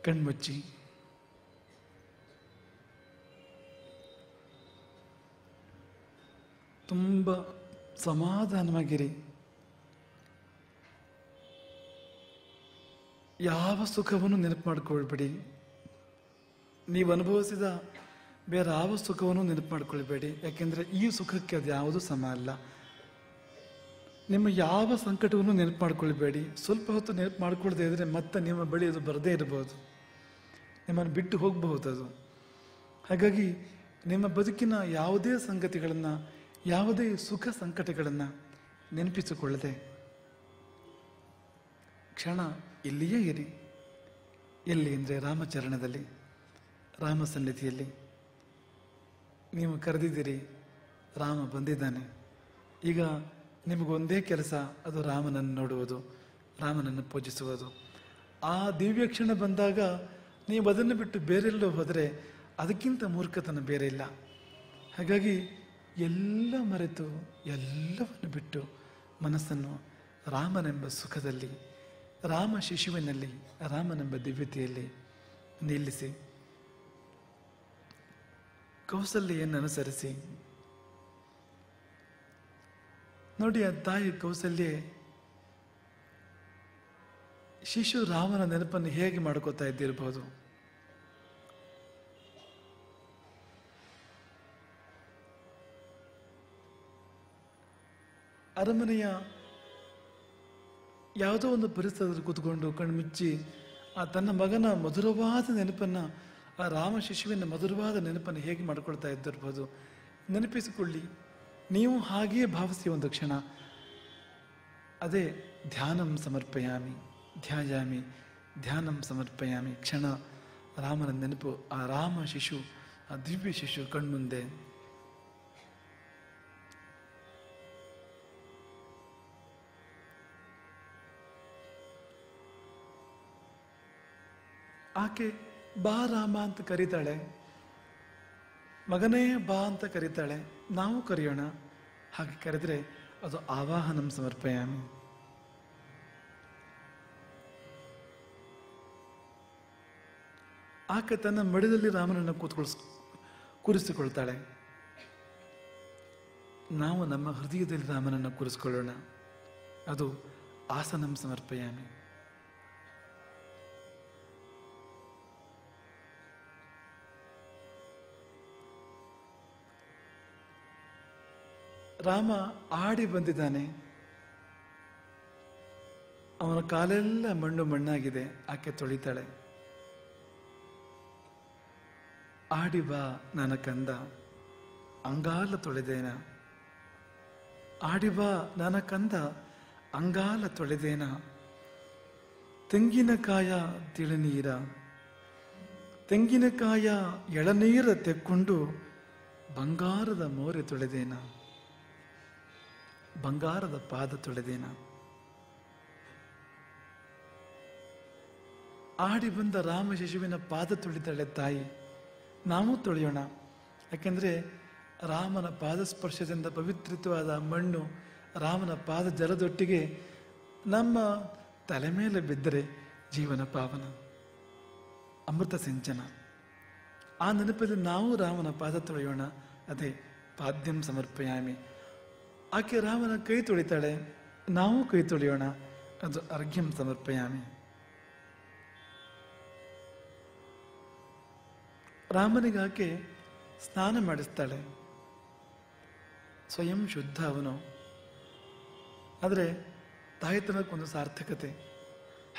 ಕಣ್ಮುಚ್ಚಿ. ತುಂಬ ಸಮಾಧಾನವಾಗಿರಿ. ಯಾವ ಸುಖವನ್ನು ನೆನಪು ಮಾಡಿಕೊಳ್ಬೇಡಿ. ನೀವು ಅನುಭವಿಸಿದ ಬೇರೆ ಯಾವ ಸುಖವನ್ನು ನೆನಪು ಮಾಡಿಕೊಳ್ಬೇಡಿ. ಯಾಕೆಂದರೆ ಈ ಸುಖಕ್ಕೆ ಅದು ಯಾವುದು ಸಮ ಅಲ್ಲ. ನಿಮ್ಮ ಯಾವ ಸಂಕಟವನ್ನು ನೆನಪು ಮಾಡಿಕೊಳ್ಬೇಡಿ. ಸ್ವಲ್ಪ ಹೊತ್ತು ನೆನಪು ಮಾಡಿಕೊಳ್ಳದೆ ಇದ್ರೆ ಮತ್ತೆ ನಿಮ್ಮ ಬಳಿ ಅದು ಬರದೇ ಇರಬಹುದು, ನಿಮ್ಮನ್ನು ಬಿಟ್ಟು ಹೋಗಬಹುದು ಅದು. ಹಾಗಾಗಿ ನಿಮ್ಮ ಬದುಕಿನ ಯಾವುದೇ ಸಂಗತಿಗಳನ್ನು, ಯಾವುದೇ ಸುಖ ಸಂಕಟಗಳನ್ನು ನೆನಪಿಸಿಕೊಳ್ಳದೆ ಕ್ಷಣ ಇಲ್ಲಿಯೇ ಇರಿ. ಎಲ್ಲಿ ಅಂದರೆ ರಾಮಚರಣದಲ್ಲಿ, ರಾಮ ಸನ್ನಿಧಿಯಲ್ಲಿ. ನೀವು ಕರೆದಿದ್ದೀರಿ, ರಾಮ ಬಂದಿದ್ದಾನೆ. ಈಗ ನಿಮಗೊಂದೇ ಕೆಲಸ, ಅದು ರಾಮನನ್ನು ನೋಡುವುದು, ರಾಮನನ್ನು ಪೂಜಿಸುವುದು. ಆ ದಿವ್ಯ ಕ್ಷಣ ಬಂದಾಗ ನೀವು ಅದನ್ನು ಬಿಟ್ಟು ಬೇರೆಲ್ಲೋ ಹೋದರೆ ಅದಕ್ಕಿಂತ ಮೂರ್ಖತನ ಬೇರೆ ಇಲ್ಲ. ಹಾಗಾಗಿ ಎಲ್ಲ ಮರೆತು ಎಲ್ಲವನ್ನು ಬಿಟ್ಟು ಮನಸ್ಸನ್ನು ರಾಮನೆಂಬ ಸುಖದಲ್ಲಿ, ರಾಮ ಶಿಶುವಿನಲ್ಲಿ, ರಾಮನೆಂಬ ದಿವ್ಯತೆಯಲ್ಲಿ ನಿಲ್ಲಿಸಿ ಕೌಸಲ್ಯನ್ನು ಅನುಸರಿಸಿ ನೋಡಿ. ಆ ತಾಯಿ ಕೌಸಲ್ಯೆ ಶಿಶು ರಾಮನ ನೆನಪನ್ನು ಹೇಗೆ ಮಾಡ್ಕೋತಾ ಇದ್ದಿರಬಹುದು. ಅರಮನೆಯ ಯಾವುದೋ ಒಂದು ಪರಿಸರದಲ್ಲಿ ಕೂತ್ಕೊಂಡು ಕಣ್ಮುಚ್ಚಿ ಆ ತನ್ನ ಮಗನ ಮಧುರವಾದ ನೆನಪನ್ನು, ಆ ರಾಮ ಶಿಶುವಿನ ಮಧುರವಾದ ನೆನಪನ್ನು ಹೇಗೆ ಮಾಡ್ಕೊಳ್ತಾ ಇದ್ದಿರ್ಬೋದು. ನೆನಪಿಸಿಕೊಳ್ಳಿ, ನೀವು ಹಾಗೆಯೇ ಭಾವಿಸಿ ಒಂದು ಕ್ಷಣ. ಅದೇ ಧ್ಯಾನಂ ಸಮರ್ಪಯಾಮಿ, ಧ್ಯಾಯಾಮಿ, ಧ್ಯಾನಂ ಸಮರ್ಪಯಾಮಿ. ಕ್ಷಣ ರಾಮನ ನೆನಪು, ಆ ರಾಮ ಶಿಶು, ಆ ದಿವ್ಯ ಶಿಶು ಕಣ್ಮುಂದೆ. ಆಕೆ ಬಾ ರಾಮ ಅಂತ ಕರೀತಾಳೆ, ಮಗನೇ ಬಾ ಅಂತ ಕರೀತಾಳೆ. ನಾವು ಕರೆಯೋಣ. ಹಾಗೆ ಕರೆದ್ರೆ ಅದು ಆವಾಹನಂ ಸಮರ್ಪಯಾಮಿ. ಆಕೆ ತನ್ನ ಮಡಿದಲ್ಲಿ ರಾಮನನ್ನು ಕೂರಿಸಿಕೊಳ್ತಾಳೆ. ನಾವು ನಮ್ಮ ಹೃದಯದಲ್ಲಿ ರಾಮನನ್ನು ಕೂರಿಸಿಕೊಳ್ಳೋಣ. ಅದು ಆಸನಂ ಸಮರ್ಪಯಾಮಿ. ರಾಮ ಆಡಿ ಬಂದಿದ್ದಾನೆ. ಅವನ ಕಾಲೆಲ್ಲ ಮಣ್ಣು ಮಣ್ಣಾಗಿದೆ. ಆಕೆ ತೊಳಿತಾಳೆ. ಆಡಿ ಬಾ ನನ್ನ ಕಂದ, ಅಂಗಾಲ ತೊಳೆದೇನ. ಆಡಿ ಬಾ ನನ್ನ ಕಂದ, ಅಂಗಾಲ ತೊಳೆದೇನ. ತೆಂಗಿನಕಾಯ ತಿಳನೀರ, ತೆಂಗಿನಕಾಯ ಎಳನೀರ ತೆಕ್ಕೊಂಡು ಬಂಗಾರದ ಮೋರೆ ತೊಳೆದೇನ, ಬಂಗಾರದ ಪಾದ ತೊಳೆದೇನ. ಆಡಿ ಬಂದ ರಾಮ ಶಿಶುವಿನ ಪಾದ ತೊಳಿತಾಳೆ ತಾಯಿ. ನಾವು ತೊಳೆಯೋಣ. ಯಾಕೆಂದ್ರೆ ರಾಮನ ಪಾದ ಸ್ಪರ್ಶದಿಂದ ಪವಿತ್ರವಾದ ಮಣ್ಣು, ರಾಮನ ಪಾದ ಜಲದೊಟ್ಟಿಗೆ ನಮ್ಮ ತಲೆ ಮೇಲೆ ಬಿದ್ದರೆ ಜೀವನ ಪಾವನ, ಅಮೃತ ಸಿಂಚನ. ಆ ನೆನಪಲ್ಲಿ ನಾವು ರಾಮನ ಪಾದ ತೊಳೆಯೋಣ. ಅದೇ ಪಾದ್ಯಂ ಸಮರ್ಪಯಾಮಿ. ಆಕೆ ರಾಮನ ಕೈ ತೊಳಿತಾಳೆ, ನಾವು ಕೈ ತೊಳೆಯೋಣ. ಅದು ಅರ್ಘ್ಯಂ ಸಮರ್ಪಯಾಮಿ. ರಾಮನಿಗೆ ಆಕೆ ಸ್ನಾನ ಮಾಡಿಸ್ತಾಳೆ. ಸ್ವಯಂ ಶುದ್ಧ ಅವನು. ಆದರೆ ತಾಯ್ತನಕ್ಕೊಂದು ಸಾರ್ಥಕತೆ.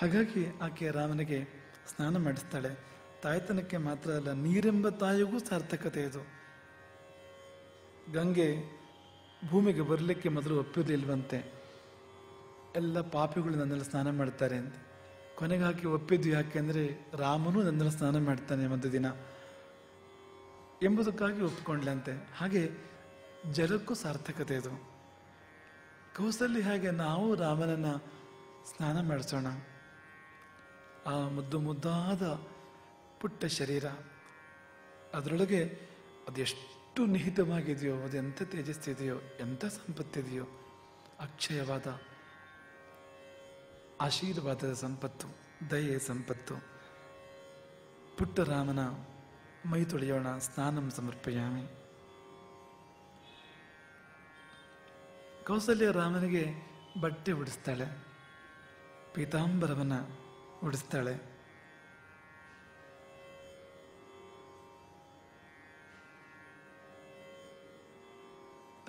ಹಾಗಾಗಿ ಆಕೆ ರಾಮನಿಗೆ ಸ್ನಾನ ಮಾಡಿಸ್ತಾಳೆ. ತಾಯ್ತನಕ್ಕೆ ಮಾತ್ರ ಅಲ್ಲ, ನೀರೆಂಬ ತಾಯಿಗೂ ಸಾರ್ಥಕತೆ ಇದು. ಗಂಗೆ ಭೂಮಿಗೆ ಬರಲಿಕ್ಕೆ ಮೊದಲು ಒಪ್ಪಿರಲಿಲ್ವಂತೆ. ಎಲ್ಲ ಪಾಪಿಗಳು ನನ್ನಲ್ಲಿ ಸ್ನಾನ ಮಾಡ್ತಾರೆ ಅಂತ. ಕೊನೆಗೆ ಹಾಕಿ ಒಪ್ಪಿದ್ದು ಯಾಕೆಂದ್ರೆ ರಾಮನು ನನ್ನಲ್ಲಿ ಸ್ನಾನ ಮಾಡ್ತಾನೆ ಒಂದು ದಿನ ಎಂಬುದಕ್ಕಾಗಿ ಒಪ್ಪಿಕೊಂಡ್ಲಂತೆ. ಹಾಗೆ ಜಲಕ್ಕೂ ಸಾರ್ಥಕತೆ ಇದು. ಕೌಸಲ್ಯ ಹಾಗೆ ನಾವು ರಾಮನನ್ನ ಸ್ನಾನ ಮಾಡಿಸೋಣ. ಆ ಮುದ್ದು ಮುದ್ದಾದ ಪುಟ್ಟ ಶರೀರ, ಅದರೊಳಗೆ ಅದೆಷ್ಟು ನಿಹಿತವಾಗಿದೆಯೋ, ಅದೆಂಥ ತೇಜಸ್ಸಿದೆಯೋ, ಎಂಥ ಸಂಪತ್ತಿದೆಯೋ. ಅಕ್ಷಯವಾದ ಆಶೀರ್ವಾದದ ಸಂಪತ್ತು, ದಯೆ ಸಂಪತ್ತು. ಪುಟ್ಟ ರಾಮನ ಮೈ ತೊಳೆಯೋಣ. ಸ್ನಾನಂ ಸಮರ್ಪಯಾಮಿ. ಕೌಸಲ್ಯ ರಾಮನಿಗೆ ಬಟ್ಟೆ ಉಡಿಸ್ತಾಳೆ, ಪೀತಾಂಬರವನ್ನ ಉಡಿಸ್ತಾಳೆ.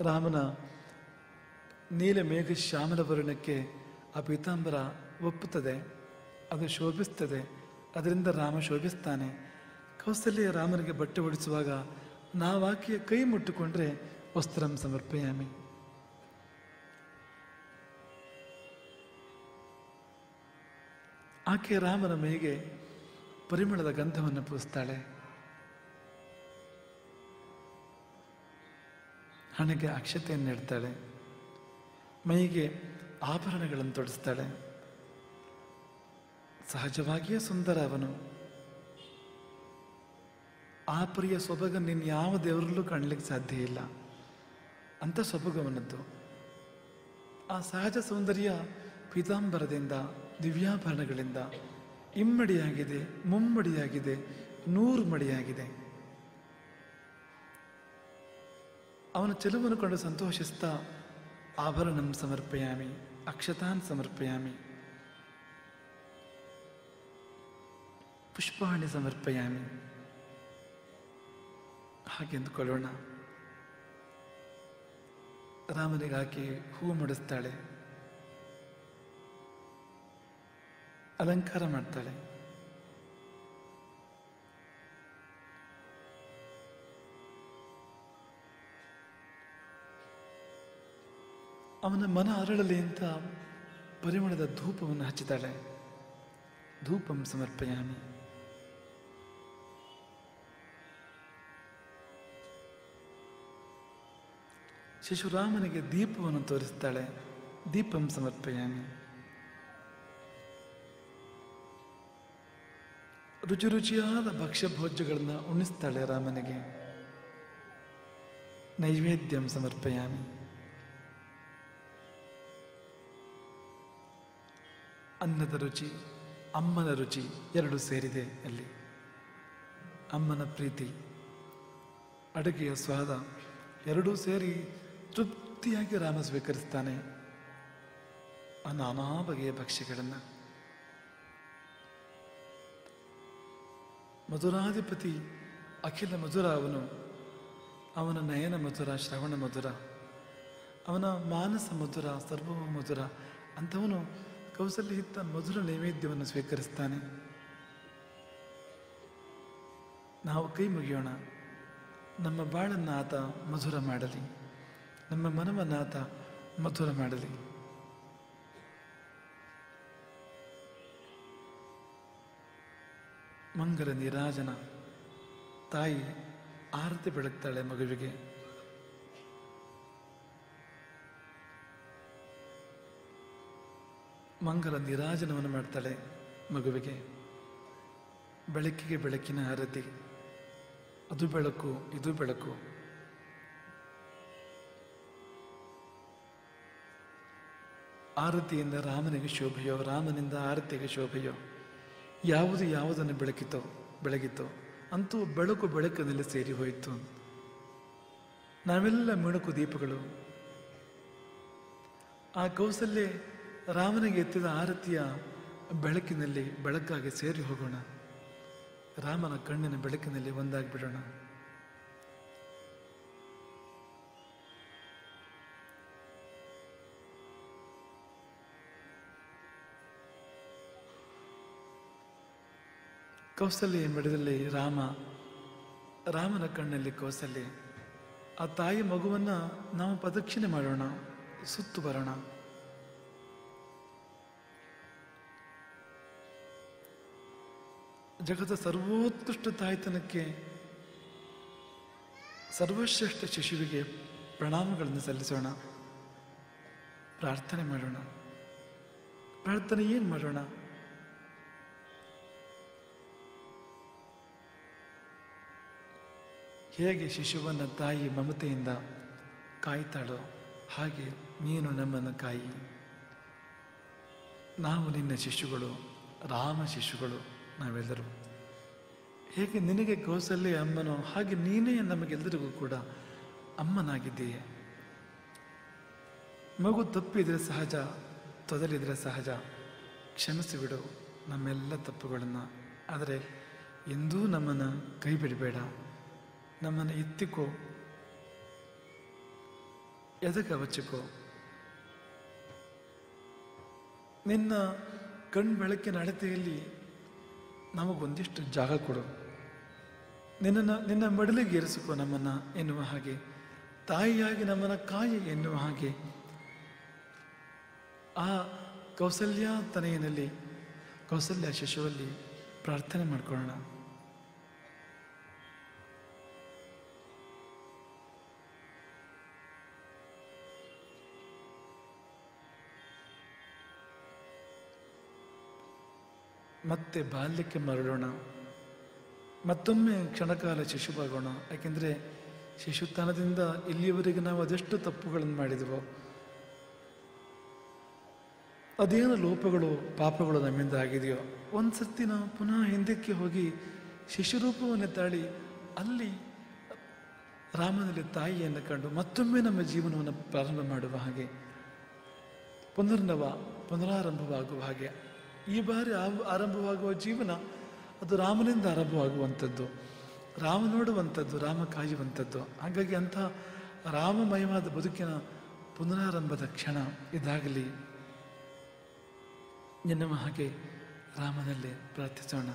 ರಾಮನ ನೀಲ ಮೇಘ ಶ್ಯಾಮಲ ವರ್ಣಕ್ಕೆ ಆ ಪೀತಾಂಬರ ಒಪ್ಪುತ್ತದೆ, ಅದು ಶೋಭಿಸ್ತದೆ. ಅದರಿಂದ ರಾಮ ಶೋಭಿಸ್ತಾನೆ. ಕೌಸಲ್ಯ ರಾಮನಿಗೆ ಬಟ್ಟೆ ಉಡಿಸುವಾಗ ನಾವಾಕೆಯ ಕೈ ಮುಟ್ಟಿಕೊಂಡ್ರೆ ವಸ್ತ್ರಂ ಸಮರ್ಪಯಾಮಿ. ಆಕೆ ರಾಮನ ಮೈಗೆ ಪರಿಮಳದ ಗಂಧವನ್ನು ಪೂಜಿಸ್ತಾಳೆ. ಹಣೆಗೆ ಅಕ್ಷತೆಯನ್ನು ಇಡ್ತಾಳೆ. ಮೈಗೆ ಆಭರಣಗಳನ್ನು ತೊಡಿಸ್ತಾಳೆ. ಸಹಜವಾಗಿಯೇ ಸುಂದರ ಅವನು. ಆ ಪ್ರಿಯ ಸೊಬಗ ಯಾವ ದೇವರಲ್ಲೂ ಕಾಣಲಿಕ್ಕೆ ಸಾಧ್ಯ ಇಲ್ಲ. ಅಂತ ಸೊಬಗವನದ್ದು. ಆ ಸಹಜ ಸೌಂದರ್ಯ ಪೀತಾಂಬರದಿಂದ, ದಿವ್ಯಾಭರಣಗಳಿಂದ ಇಮ್ಮಡಿಯಾಗಿದೆ, ಮುಮ್ಮಡಿಯಾಗಿದೆ, 100 ಮಡಿಯಾಗಿದೆ. ಅವನ ಚೆಲುವನ್ನು ಕಂಡು ಸಂತೋಷಿಸ್ತಾ ಆಭರಣಂ ಸಮರ್ಪಯಾಮಿ, ಅಕ್ಷತಾನ್ ಸಮರ್ಪಯಾಮಿ, ಪುಷ್ಪಾಣಿ ಸಮರ್ಪಯಾಮಿ ಹಾಗೆಂದುಕೊಳ್ಳೋಣ. ರಾಮನಿಗಾಕಿ ಹೂವು ಮುಡಿಸ್ತಾಳೆ, ಅಲಂಕಾರ ಮಾಡ್ತಾಳೆ. ಅವನ ಮನ ಅರಳಲಿ ಅಂತ ಪರಿಮಳದ ಧೂಪವನ್ನು ಹಚ್ಚಿದ್ದಾಳೆ. ಧೂಪಂ ಸಮರ್ಪಯಾಮಿ. ಶಿಶುರಾಮನಿಗೆ ದೀಪವನ್ನು ತೋರಿಸ್ತಾಳೆ. ದೀಪಂ ಸಮರ್ಪಯಾಮಿ. ರುಚಿ ರುಚಿಯಾದ ಭಕ್ಷ್ಯ ಭೋಜ್ಯಗಳನ್ನು ಉಣಿಸ್ತಾಳೆ ರಾಮನಿಗೆ. ನೈವೇದ್ಯಂ ಸಮರ್ಪಯಾಮಿ. ಅನ್ನದ ರುಚಿ, ಅಮ್ಮನ ರುಚಿ ಎರಡು ಸೇರಿದೆ ಅಲ್ಲಿ. ಅಮ್ಮನ ಪ್ರೀತಿ, ಅಡುಗೆಯ ಸ್ವಾದ ಎರಡೂ ಸೇರಿ ತೃಪ್ತಿಯಾಗಿ ರಾಮ ಸ್ವೀಕರಿಸ್ತಾನೆ ಆ ನಾನಾ ಬಗೆಯ ಭಕ್ಷ್ಯಗಳನ್ನು. ಮಧುರಾಧಿಪತಿ ಅಖಿಲ ಮಧುರ ಅವನು. ಅವನ ನಯನ ಮಧುರ, ಶ್ರವಣ ಮಧುರ, ಅವನ ಮಾನಸ ಮಧುರ, ಸರ್ವವ ಮಧುರ. ಅಂಥವನು ಕೌಸಲ್ಯ ಇತ್ತ ಮಧುರ ನೈವೇದ್ಯವನ್ನು ಸ್ವೀಕರಿಸ್ತಾನೆ. ನಾವು ಕೈ ಮುಗಿಯೋಣ. ನಮ್ಮ ಬಾಳನ್ನು ಆತ ಮಧುರ ಮಾಡಲಿ, ನಮ್ಮ ಮನವನ್ನು ಆತ ಮಧುರ ಮಾಡಲಿ. ಮಂಗಲ ನೀರಾಜನ. ತಾಯಿ ಆರತಿ ಬೆಳಗ್ತಾಳೆ ಮಗುವಿಗೆ. ಮಂಗಲ ನೀರಾಜನವನ್ನು ಮಾಡ್ತಾಳೆ ಮಗುವಿಗೆ. ಬೆಳಕಿಗೆ ಬೆಳಕಿನ ಆರತಿ. ಅದು ಬೆಳಕು, ಇದು ಬೆಳಕು. ಆರತಿಯಿಂದ ರಾಮನಿಗೆ ಶೋಭೆಯೋ, ರಾಮನಿಂದ ಆರತಿಗೆ ಶೋಭೆಯೋ, ಯಾವುದು ಯಾವುದನ್ನು ಬೆಳಗಿತೋ ಅಂತೂ ಬೆಳಕು ಬೆಳಕಿನಲ್ಲಿ ಸೇರಿ ಹೋಯಿತು. ನಾವೆಲ್ಲ ಮಿಣುಕು ದೀಪಗಳು. ಆ ಕೌಸಲ್ಯ ರಾಮನಿಗೆ ಎತ್ತಿದ ಆರತಿಯ ಬೆಳಕಿನಲ್ಲಿ ಬೆಳಕಾಗಿ ಸೇರಿ ಹೋಗೋಣ. ರಾಮನ ಕಣ್ಣಿನ ಬೆಳಕಿನಲ್ಲಿ ಒಂದಾಗಿಬಿಡೋಣ. ಕೌಸಲ್ಯ ಮಡಿದಲ್ಲಿ ರಾಮ, ರಾಮನ ಕಣ್ಣಲ್ಲಿ ಕೌಸಲ್ಯ. ಆ ತಾಯಿ ಮಗುವನ್ನ ನಾವು ಪ್ರದಕ್ಷಿಣೆ ಮಾಡೋಣ, ಸುತ್ತು ಬರೋಣ. ಜಗದ ಸರ್ವೋತ್ಕೃಷ್ಟ ತಾಯ್ತನಕ್ಕೆ, ಸರ್ವಶ್ರೇಷ್ಠ ಶಿಶುವಿಗೆ ಪ್ರಣಾಮಗಳನ್ನು ಸಲ್ಲಿಸೋಣ. ಪ್ರಾರ್ಥನೆ ಮಾಡೋಣ. ಪ್ರಾರ್ಥನೆ ಏನು ಮಾಡೋಣ? ಹೇಗೆ ಶಿಶುವನ್ನು ತಾಯಿ ಮಮತೆಯಿಂದ ಕಾಯ್ತಾಳೋ ಹಾಗೆ ನೀನು ನಮ್ಮನ್ನು ಕಾಯಿ. ನಾವು ನಿನ್ನ ಶಿಶುಗಳು, ರಾಮ ಶಿಶುಗಳು ನಾವೆಲ್ಲರೂ. ಹೇಗೆ ನಿನಗೆ ಕೌಸಲ್ಯ ಅಮ್ಮನೋ ಹಾಗೆ ನೀನೇ ನಮಗೆಲ್ಲರಿಗೂ ಕೂಡ ಅಮ್ಮನಾಗಿದ್ದೀಯೆ. ಮಗು ತಪ್ಪಿದ್ರೆ ಸಹಜ, ತೊದಲಿದ್ರೆ ಸಹಜ. ಕ್ಷಮಿಸಿಬಿಡು ನಮ್ಮೆಲ್ಲ ತಪ್ಪುಗಳನ್ನು. ಆದರೆ ಎಂದೂ ನಮ್ಮನ್ನು ಕೈ ಬಿಡಬೇಡ. ನಮ್ಮನ್ನು ಎತ್ತಿಕೋ, ಎದಕವಚ್ಚಕೋ. ನಿನ್ನ ಕಣ್ಬೆಳಕಿನ ಅಳತೆಯಲ್ಲಿ ನಮಗೊಂದಿಷ್ಟು ಜಾಗ ಕೊಡು. ನಿನ್ನ ಮಡಲಿಗೆ ಇರಿಸಿಕೋ ನಮ್ಮನ್ನು ಎನ್ನುವ ಹಾಗೆ, ತಾಯಿಯಾಗಿ ನಮ್ಮನ್ನು ಕಾಯಿ ಎನ್ನುವ ಹಾಗೆ ಆ ಕೌಸಲ್ಯ ತನೆಯಲ್ಲಿ, ಕೌಸಲ್ಯ ಶಿಶುವಲ್ಲಿ ಪ್ರಾರ್ಥನೆ ಮಾಡ್ಕೊಳ್ಳೋಣ. ಮತ್ತೆ ಬಾಲ್ಯಕ್ಕೆ ಮರಳೋಣ. ಮತ್ತೊಮ್ಮೆ ಕ್ಷಣಕಾಲ ಶಿಶುವಾಗೋಣ. ಯಾಕೆಂದರೆ ಶಿಶುತನದಿಂದ ಇಲ್ಲಿಯವರೆಗೆ ನಾವು ಅದೆಷ್ಟು ತಪ್ಪುಗಳನ್ನು ಮಾಡಿದೆವೋ, ಅದೇನು ಲೋಪಗಳು ಪಾಪಗಳು ನಮ್ಮಿಂದ ಆಗಿದೆಯೋ, ಒಂದು ಸರ್ತಿ ನಾವು ಪುನಃ ಹಿಂದಕ್ಕೆ ಹೋಗಿ ಶಿಶುರೂಪವನ್ನು ತಾಳಿ ಅಲ್ಲಿ ರಾಮನಲ್ಲಿ ತಾಯಿಯನ್ನು ಕಂಡು ಮತ್ತೊಮ್ಮೆ ನಮ್ಮ ಜೀವನವನ್ನು ಪ್ರಾರಂಭ ಮಾಡುವ ಹಾಗೆ, ಪುನರಾರಂಭವಾಗುವ ಹಾಗೆ. ಈ ಬಾರಿ ಆರಂಭವಾಗುವ ಜೀವನ ಅದು ರಾಮನಿಂದ ಆರಂಭವಾಗುವಂಥದ್ದು, ರಾಮ ನೋಡುವಂಥದ್ದು, ರಾಮ ಕಾಯುವಂಥದ್ದು. ಹಾಗಾಗಿ ಅಂಥ ರಾಮಮಯವಾದ ಬದುಕಿನ ಪುನರಾರಂಭದ ಕ್ಷಣ ಇದಾಗಲಿ ಎನ್ನುವ ಹಾಗೆ ರಾಮನಲ್ಲೇ ಪ್ರಾರ್ಥಿಸೋಣ.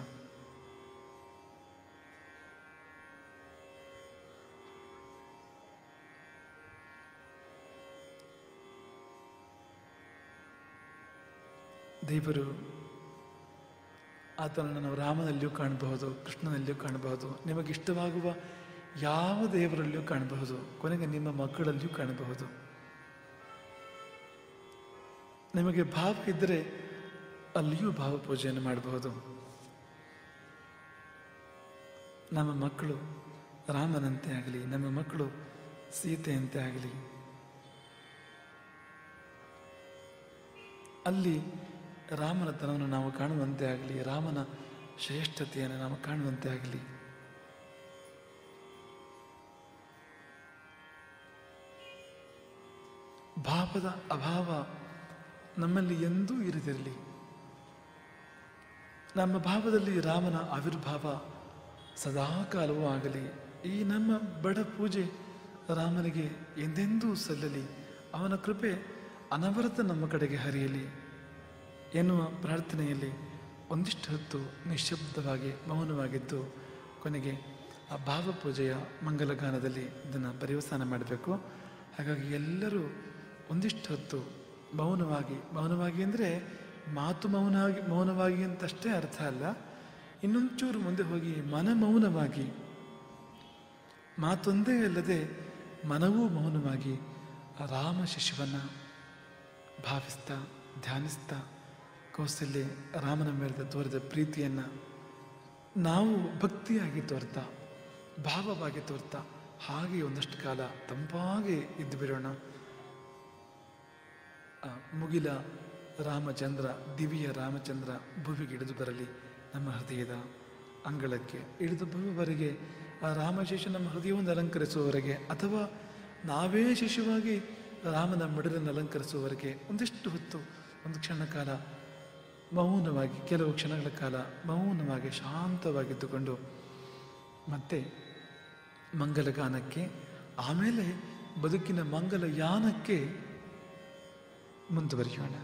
ದೇವರು ಆತನನ್ನು ನಾವು ರಾಮನಲ್ಲಿಯೂ ಕಾಣಬಹುದು, ಕೃಷ್ಣನಲ್ಲಿಯೂ ಕಾಣಬಹುದು, ನಿಮಗಿಷ್ಟವಾಗುವ ಯಾವ ದೇವರಲ್ಲಿಯೂ ಕಾಣಬಹುದು, ಕೊನೆಗೆ ನಿಮ್ಮ ಮಕ್ಕಳಲ್ಲಿಯೂ ಕಾಣಬಹುದು. ನಿಮಗೆ ಭಾವ ಇದ್ದರೆ ಅಲ್ಲಿಯೂ ಭಾವ ಪೂಜೆಯನ್ನು ಮಾಡಬಹುದು. ನಮ್ಮ ಮಕ್ಕಳು ರಾಮನಂತೆ ಆಗಲಿ, ನಮ್ಮ ಮಕ್ಕಳು ಸೀತೆಯಂತೆ ಆಗಲಿ, ಅಲ್ಲಿ ರಾಮನತನವನ್ನು ನಾವು ಕಾಣುವಂತೆ ಆಗಲಿ, ರಾಮನ ಶ್ರೇಷ್ಠತೆಯನ್ನು ನಾವು ಕಾಣುವಂತೆ ಆಗಲಿ. ಭಾವದ ಅಭಾವ ನಮ್ಮಲ್ಲಿ ಎಂದೂ ಇರದಿರಲಿ. ನಮ್ಮ ಭಾವದಲ್ಲಿ ರಾಮನ ಆವಿರ್ಭಾವ ಸದಾಕಾಲವೂ ಆಗಲಿ. ಈ ನಮ್ಮ ಬಡ ಪೂಜೆ ರಾಮನಿಗೆ ಎಂದೆಂದೂ ಸಲ್ಲಲಿ. ಅವನ ಕೃಪೆ ಅನವರತ ನಮ್ಮ ಕಡೆಗೆ ಹರಿಯಲಿ ಎನ್ನುವ ಪ್ರಾರ್ಥನೆಯಲ್ಲಿ ಒಂದಿಷ್ಟು ಹೊತ್ತು ನಿಶ್ಶಬ್ದವಾಗಿ ಮೌನವಾಗಿದ್ದು ಕೊನೆಗೆ ಆ ಭಾವಪೂಜೆಯ ಮಂಗಲಗಾನದಲ್ಲಿ ಇದನ್ನು ಪರ್ಯವಸಾನ ಮಾಡಬೇಕು. ಹಾಗಾಗಿ ಎಲ್ಲರೂ ಒಂದಿಷ್ಟು ಹೊತ್ತು ಮೌನವಾಗಿ ಅಂದರೆ ಮಾತು ಮೌನವಾಗಿ ಅಂತಷ್ಟೇ ಅರ್ಥ ಅಲ್ಲ, ಇನ್ನೊಂಚೂರು ಮುಂದೆ ಹೋಗಿ ಮೌನವಾಗಿ, ಮಾತೊಂದೇ ಅಲ್ಲದೆ ಮನವೂ ಮೌನವಾಗಿ ರಾಮ ಶಿಶುವನ್ನು ಭಾವಿಸ್ತಾ ಧ್ಯಾನಿಸ್ತಾ ಕೌಸಲ್ಯ ರಾಮನ ಮೇಲೆ ತೋರಿದ ಪ್ರೀತಿಯನ್ನು ನಾವು ಭಕ್ತಿಯಾಗಿ ತೋರ್ತಾ, ಭಾವವಾಗಿ ತೋರ್ತಾ ಹಾಗೆ ಒಂದಷ್ಟು ಕಾಲ ತಂಪಾಗಿ ಇದ್ದು ಬಿಡೋಣ. ಮುಗಿಲ ರಾಮಚಂದ್ರ, ದಿವ್ಯ ರಾಮಚಂದ್ರ ಭುವಿಗೆ ಇಳಿದು ಬರಲಿ. ನಮ್ಮ ಹೃದಯದ ಅಂಗಳಕ್ಕೆ ಇಳಿದು ಬರುವವರೆಗೆ ಆ ರಾಮಶೇಷ ನಮ್ಮ ಹೃದಯವನ್ನು ಅಲಂಕರಿಸುವವರೆಗೆ, ಅಥವಾ ನಾವೇ ಶಿಶುವಾಗಿ ರಾಮನ ಮಡಿಲನ್ನು ಅಲಂಕರಿಸುವವರೆಗೆ ಒಂದಿಷ್ಟು ಹೊತ್ತು, ಒಂದು ಕ್ಷಣ ಕಾಲ ಮೌನವಾಗಿ, ಕೆಲವು ಕ್ಷಣಗಳ ಕಾಲ ಮೌನವಾಗಿ ಶಾಂತವಾಗಿದ್ದುಕೊಂಡು ಮತ್ತೆ ಮಂಗಲಗಾನಕ್ಕೆ, ಆಮೇಲೆ ಬದುಕಿನ ಮಂಗಲಯಾನಕ್ಕೆ ಮುಂದುವರಿಯೋಣ.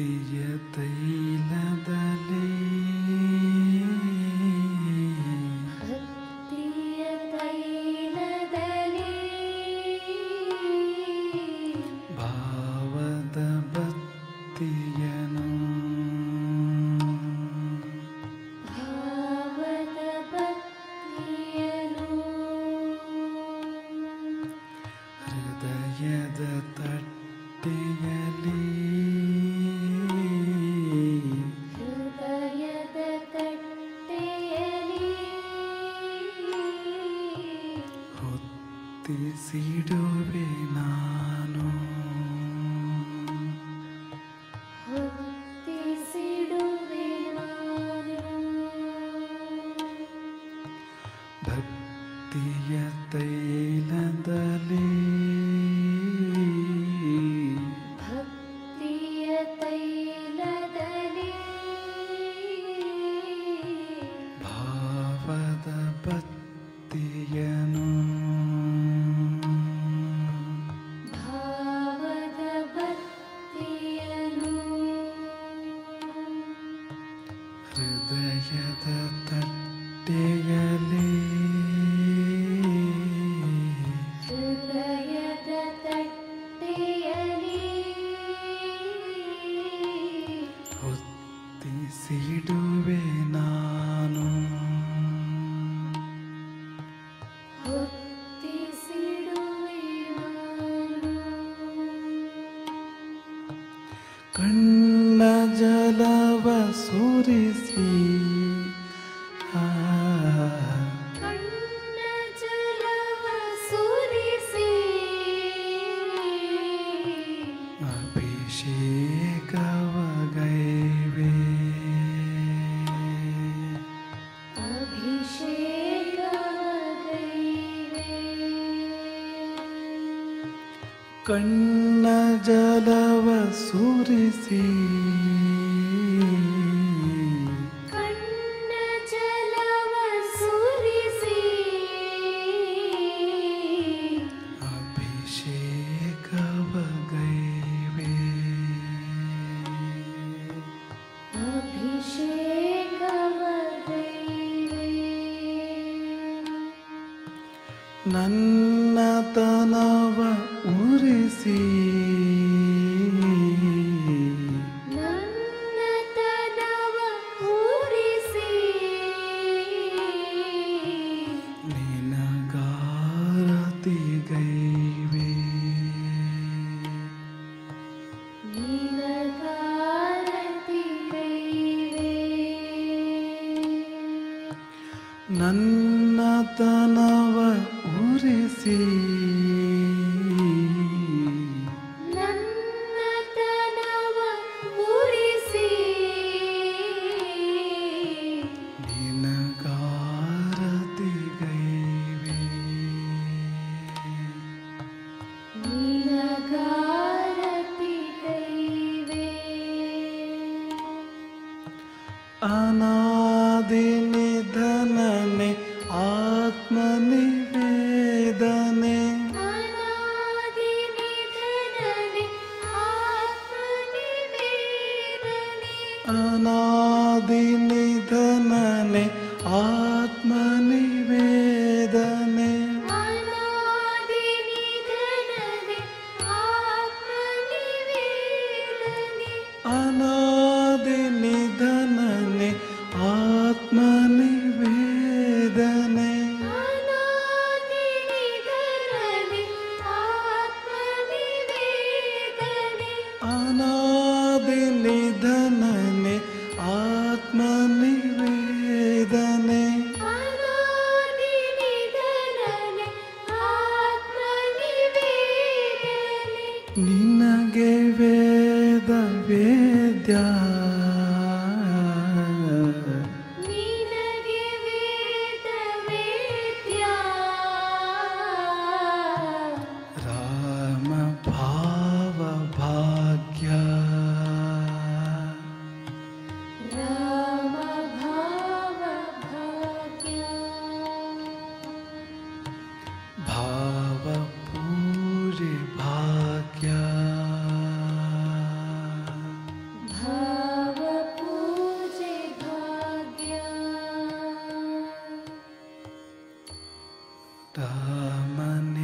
ಭಕ್ತಿಯ ತೈಲದಲ್ಲಿ ಭಕ್ತಿಯ ತೈಲದಲ್ಲಿ ಭಾವದ ಬತ್ತಿಯನು ಭಾವದ ಬತ್ತಿಯನು ಹೃದಯದ ತಟ್ಟೆಯಲ್ಲಿ ಹೃದಯದ ತಟ್ಟೆಯಲ್ಲಿ ಹೊತ್ತಿಸಿಡುವೆ ನಾನು ಹೊತ್ತಿಸಿಡುವೆ ನಾನು ಭಕ್ತಿಯ ತೈಲದಲ್ಲಿ ಭಕ್ತಿಯ ತೈಲದಲ್ಲಿ ಭಾವದ ಬತ್ತಿಯನು ಭಾವದ ಬತ್ತಿಯನು ಹೃದಯದ ತಟ್ಟೆಯಲ್ಲಿ ಹೃದಯದ ತಟ್ಟೆಯಲ್ಲಿ ಹೊತ್ತಿಸಿಡುವೆ ನಾನು ಹೊತ್ತಿಸಿಡುವೆ ನಾನು ಕಣ್ಣ ಜಲವ ಸುರಿಸಿ ಕಣ್ಣ ಜಲವ ಸುರಿಸಿ ಅಭಿಷೇಕವಗೈವೆ ಅಭಿಷೇಕವಗೈವೆ ಕಣ್ಣ ಜಲವ ಸುರಿಸಿ ಕಣ್ಣ ಜಲವ ಸುರಿಸಿ ಅಭಿಷೇಕವಗೈವೆ ಅಭಿಷೇಕವಗೈವೆ ನನ್ನ ತನವ ಉರಿಸಿ ನನ್ನ ತನವ ಉರಿಸಿ ನಿನಗಾರತಿಗೈವೆ ನಿನಗಾರತಿಗೈವೆ ನನ್ನ ತನವ ಉರಿಸಿ ನನ್ನ ತನವ ಉರಿಸಿ ನಿನಗಾರತಿಗೈವೆ ನಿನಗಾರತಿಗೈವೆ ಅನಾದಿ ನಿಧನನೆ ಆತ್ಮನಿವೇದನೆ ಅನಾದಿ ನಿಧನನೆ ಆತ್ಮನಿವೇದನೆ ಅನಾದಿ ನಿಧನನೆ ಆತ್ಮನಿವೇದನೆ ಅನಾದಿ ನಿಧನನೆ ಆತ್ಮನಿವೇದನೆ ಅನಾದಿ ನಿಧನನೆ ಆತ್ಮನಿವೇದನೆ ಅನಾದಿ ನಿಧನನೆ ಆತ್ಮನಿವೇದನೆ ಅನಾದಿ ನಿಧನನೆ ಆತ್ಮನಿವೇದನೆ ರಾಮನೇ